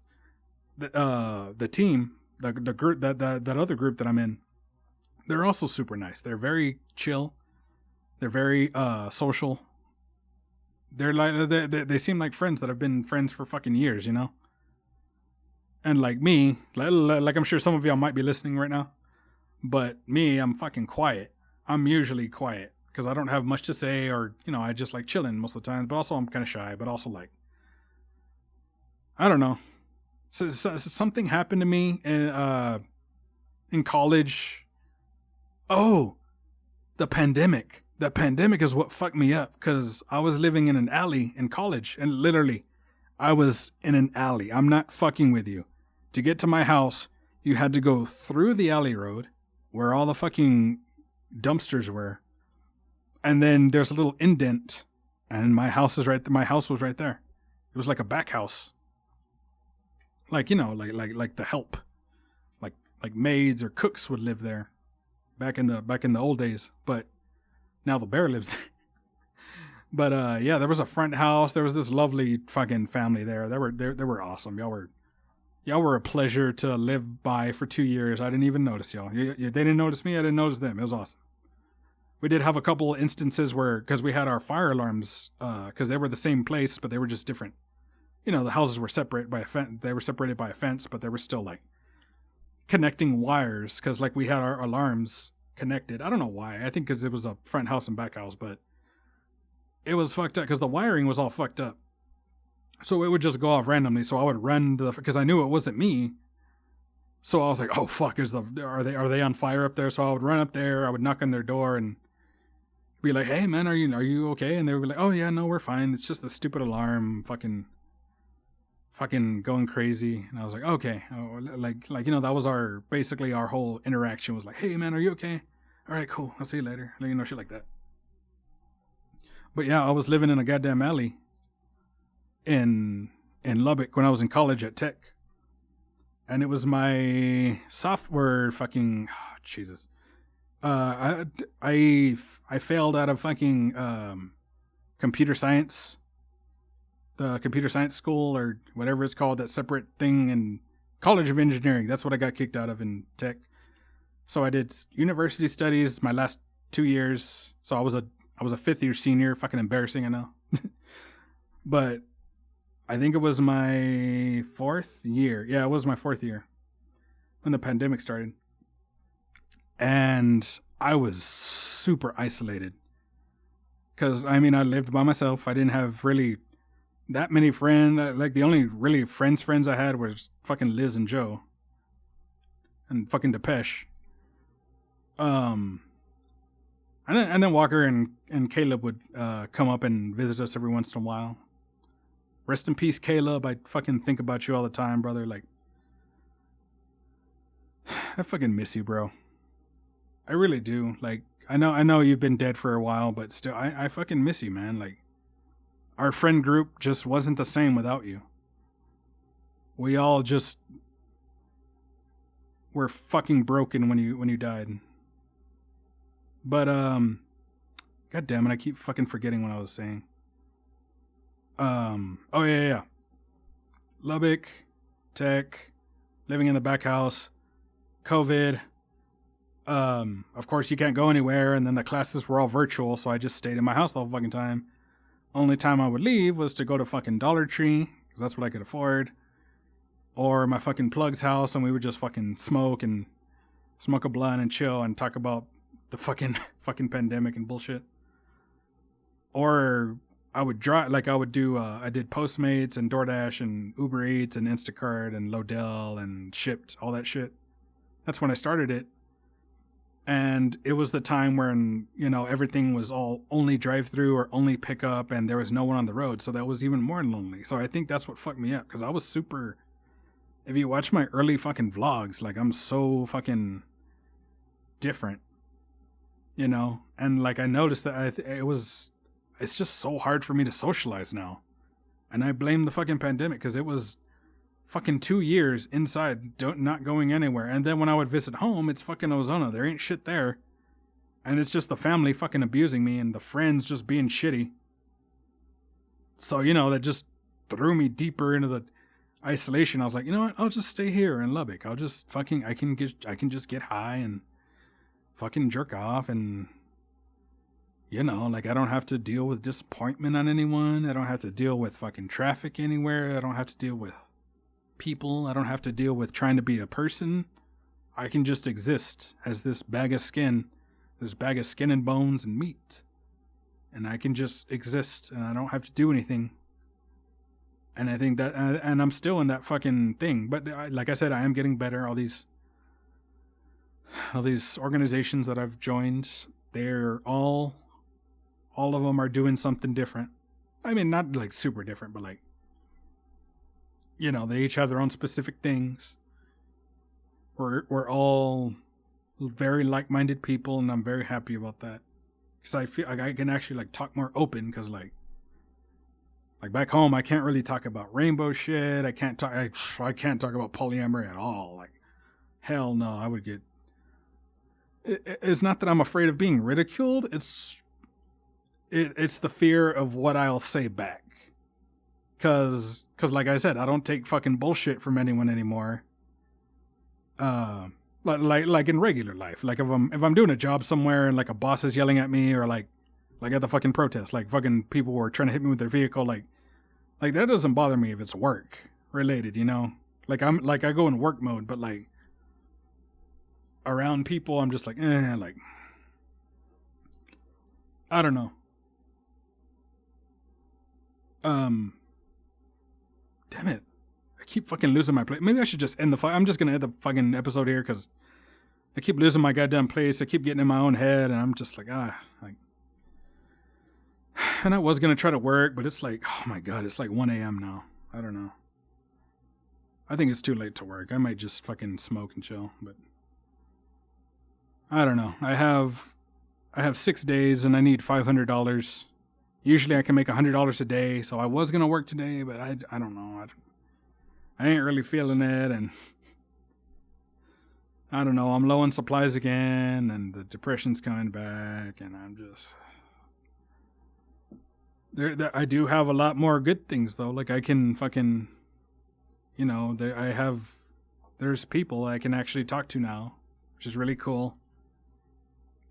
the team, the group, that other group that I'm in, they're also super nice. They're very chill. They're very social. They're like they seem like friends that have been friends for fucking years, you know. And like me, like I'm sure some of y'all might be listening right now, but me, I'm fucking quiet. I'm usually quiet because I don't have much to say, or you know, I just like chilling most of the time. But also, I'm kind of shy. But also, like, I don't know. So something happened to me in college. Oh, the pandemic. The pandemic is what fucked me up, because I was living in an alley in college, and literally, I was in an alley. I'm not fucking with you. To get to my house, you had to go through the alley road where all the fucking dumpsters were, and then there's a little indent, and my house was right there. It was like a back house. Like, you know, like the help. Like maids or cooks would live there back in the old days, but now the bear lives there. But yeah, there was a front house. There was this lovely fucking family there. They were awesome. Y'all were a pleasure to live by for 2 years. I didn't even notice y'all. They didn't notice me. I didn't notice them. It was awesome. We did have a couple instances where, because we had our fire alarms, because they were the same place, but they were just different. You know, the houses were separated by a fence. They were separated by a fence, but they were still like connecting wires, because like we had our alarms connected. I don't know why. I think because it was a front house and back house, but it was fucked up because the wiring was all fucked up. So it would just go off randomly. So I would run to because I knew it wasn't me. So I was like, "Oh fuck, are they on fire up there?" So I would run up there. I would knock on their door and be like, "Hey man, are you okay?" And they would be like, "Oh yeah, no, we're fine. It's just the stupid alarm." Fucking. fucking going crazy. And I was like, okay. That was basically our whole interaction was like, hey man, are you okay? All right, cool. I'll see you later. Shit like that. But yeah, I was living in a goddamn alley in Lubbock when I was in college at Tech. And it was my software fucking, Jesus. I failed out of fucking computer science, the computer science school or whatever it's called, that separate thing in College of Engineering. That's what I got kicked out of in Tech. So I did university studies my last 2 years. So I was a fifth year senior. Fucking embarrassing, I know. But I think it was my fourth year. Yeah, it was my fourth year when the pandemic started. And I was super isolated. Because, I lived by myself. I didn't have really that many friends. Like, the only really friends I had was fucking Liz and Joe. And fucking Depeche. And then Walker and Caleb would come up and visit us every once in a while. Rest in peace, Caleb. I fucking think about you all the time, brother. Like, I fucking miss you, bro. I really do. Like, I know you've been dead for a while, but still, I fucking miss you, man. Like, our friend group just wasn't the same without you. We all just were fucking broken when you died. But god damn it, I keep fucking forgetting what I was saying. Oh yeah. Lubbock, Tech, living in the back house, COVID. Of course you can't go anywhere, and then the classes were all virtual, so I just stayed in my house the whole fucking time. Only time I would leave was to go to fucking Dollar Tree, because that's what I could afford. Or my fucking plug's house, and we would just fucking smoke a blunt and chill and talk about the fucking pandemic and bullshit. Or I would drive, like I did Postmates and DoorDash and Uber Eats and Instacart and Lodell and Shipped, all that shit. That's when I started it. And it was the time when, everything was all only drive-through or only pickup, and there was no one on the road. So that was even more lonely. So I think that's what fucked me up, because I was super, if you watch my early fucking vlogs, like I'm so fucking different, and like I noticed that it's just so hard for me to socialize now. And I blame the fucking pandemic, because it was fucking 2 years inside, not going anywhere. And then when I would visit home, it's fucking Ozona. There ain't shit there. And it's just the family fucking abusing me and the friends just being shitty. So, that just threw me deeper into the isolation. I was like, you know what? I'll just stay here in Lubbock. I'll just fucking, I can just get high and fucking jerk off, and like I don't have to deal with disappointment on anyone. I don't have to deal with fucking traffic anywhere. I don't have to deal with people. I don't have to deal with trying to be a person. I can just exist as this bag of skin and bones and meat. And I can just exist, and I don't have to do anything. And I think that, and I'm still in that fucking thing. But like I said, I am getting better. All these organizations that I've joined, they're all of them are doing something different. Not like super different, but like, they each have their own specific things. We're all very like-minded people, and I'm very happy about that. Because I feel like I can actually like talk more open, because like back home I can't really talk about rainbow shit. I can't talk about polyamory at all. Like, hell no, I would get. It's not that I'm afraid of being ridiculed. It's the fear of what I'll say back. Cause like I said, I don't take fucking bullshit from anyone anymore. Like in regular life. Like if I'm doing a job somewhere and like a boss is yelling at me, or like at the fucking protest, like fucking people were trying to hit me with their vehicle, like that doesn't bother me if it's work related, Like I go in work mode, but like around people I'm just like, like I don't know. Damn it. I keep fucking losing my place. Maybe I should just end I'm just going to end the fucking episode here, because I keep losing my goddamn place. I keep getting in my own head, and I'm just like, and I was going to try to work, but it's like, oh my God, it's like 1 a.m. now. I don't know. I think it's too late to work. I might just fucking smoke and chill, but I don't know. I have 6 days and I need $500. Usually I can make $100 a day, so I was gonna work today, but I don't know. I ain't really feeling it, and I don't know. I'm low on supplies again, and the depression's coming back, and I'm just there. I do have a lot more good things though. Like I can fucking, there's people I can actually talk to now, which is really cool.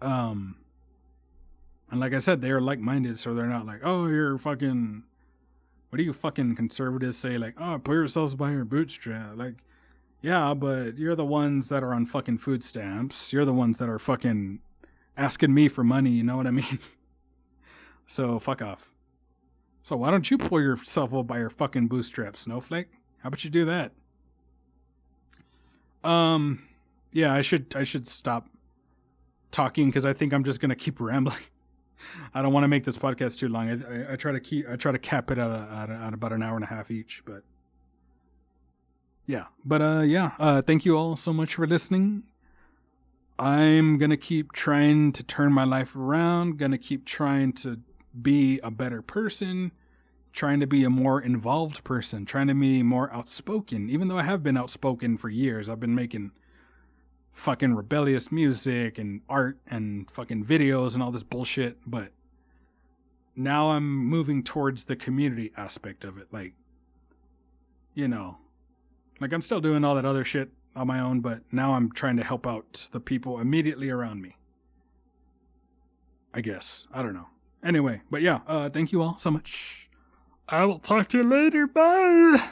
And like I said, they're like-minded, so they're not like, oh, you're fucking, what do you fucking conservatives say? Like, oh, pull yourselves by your bootstrap. Like, yeah, but you're the ones that are on fucking food stamps. You're the ones that are fucking asking me for money, you know what I mean? So, fuck off. So why don't you pull yourself up by your fucking bootstraps, Snowflake? How about you do that? Yeah, I should stop talking because I think I'm just gonna keep rambling. I don't want to make this podcast too long. I try to cap it at about an hour and a half each, but yeah. But thank you all so much for listening. I'm gonna keep trying to turn my life around, gonna keep trying to be a better person, trying to be a more involved person, trying to be more outspoken. Even though I have been outspoken for years, I've been making fucking rebellious music and art and fucking videos and all this bullshit, but now I'm moving towards the community aspect of it. Like, like I'm still doing all that other shit on my own, but now I'm trying to help out the people immediately around me. I guess. I don't know. Anyway, but yeah, thank you all so much. I will talk to you later. Bye.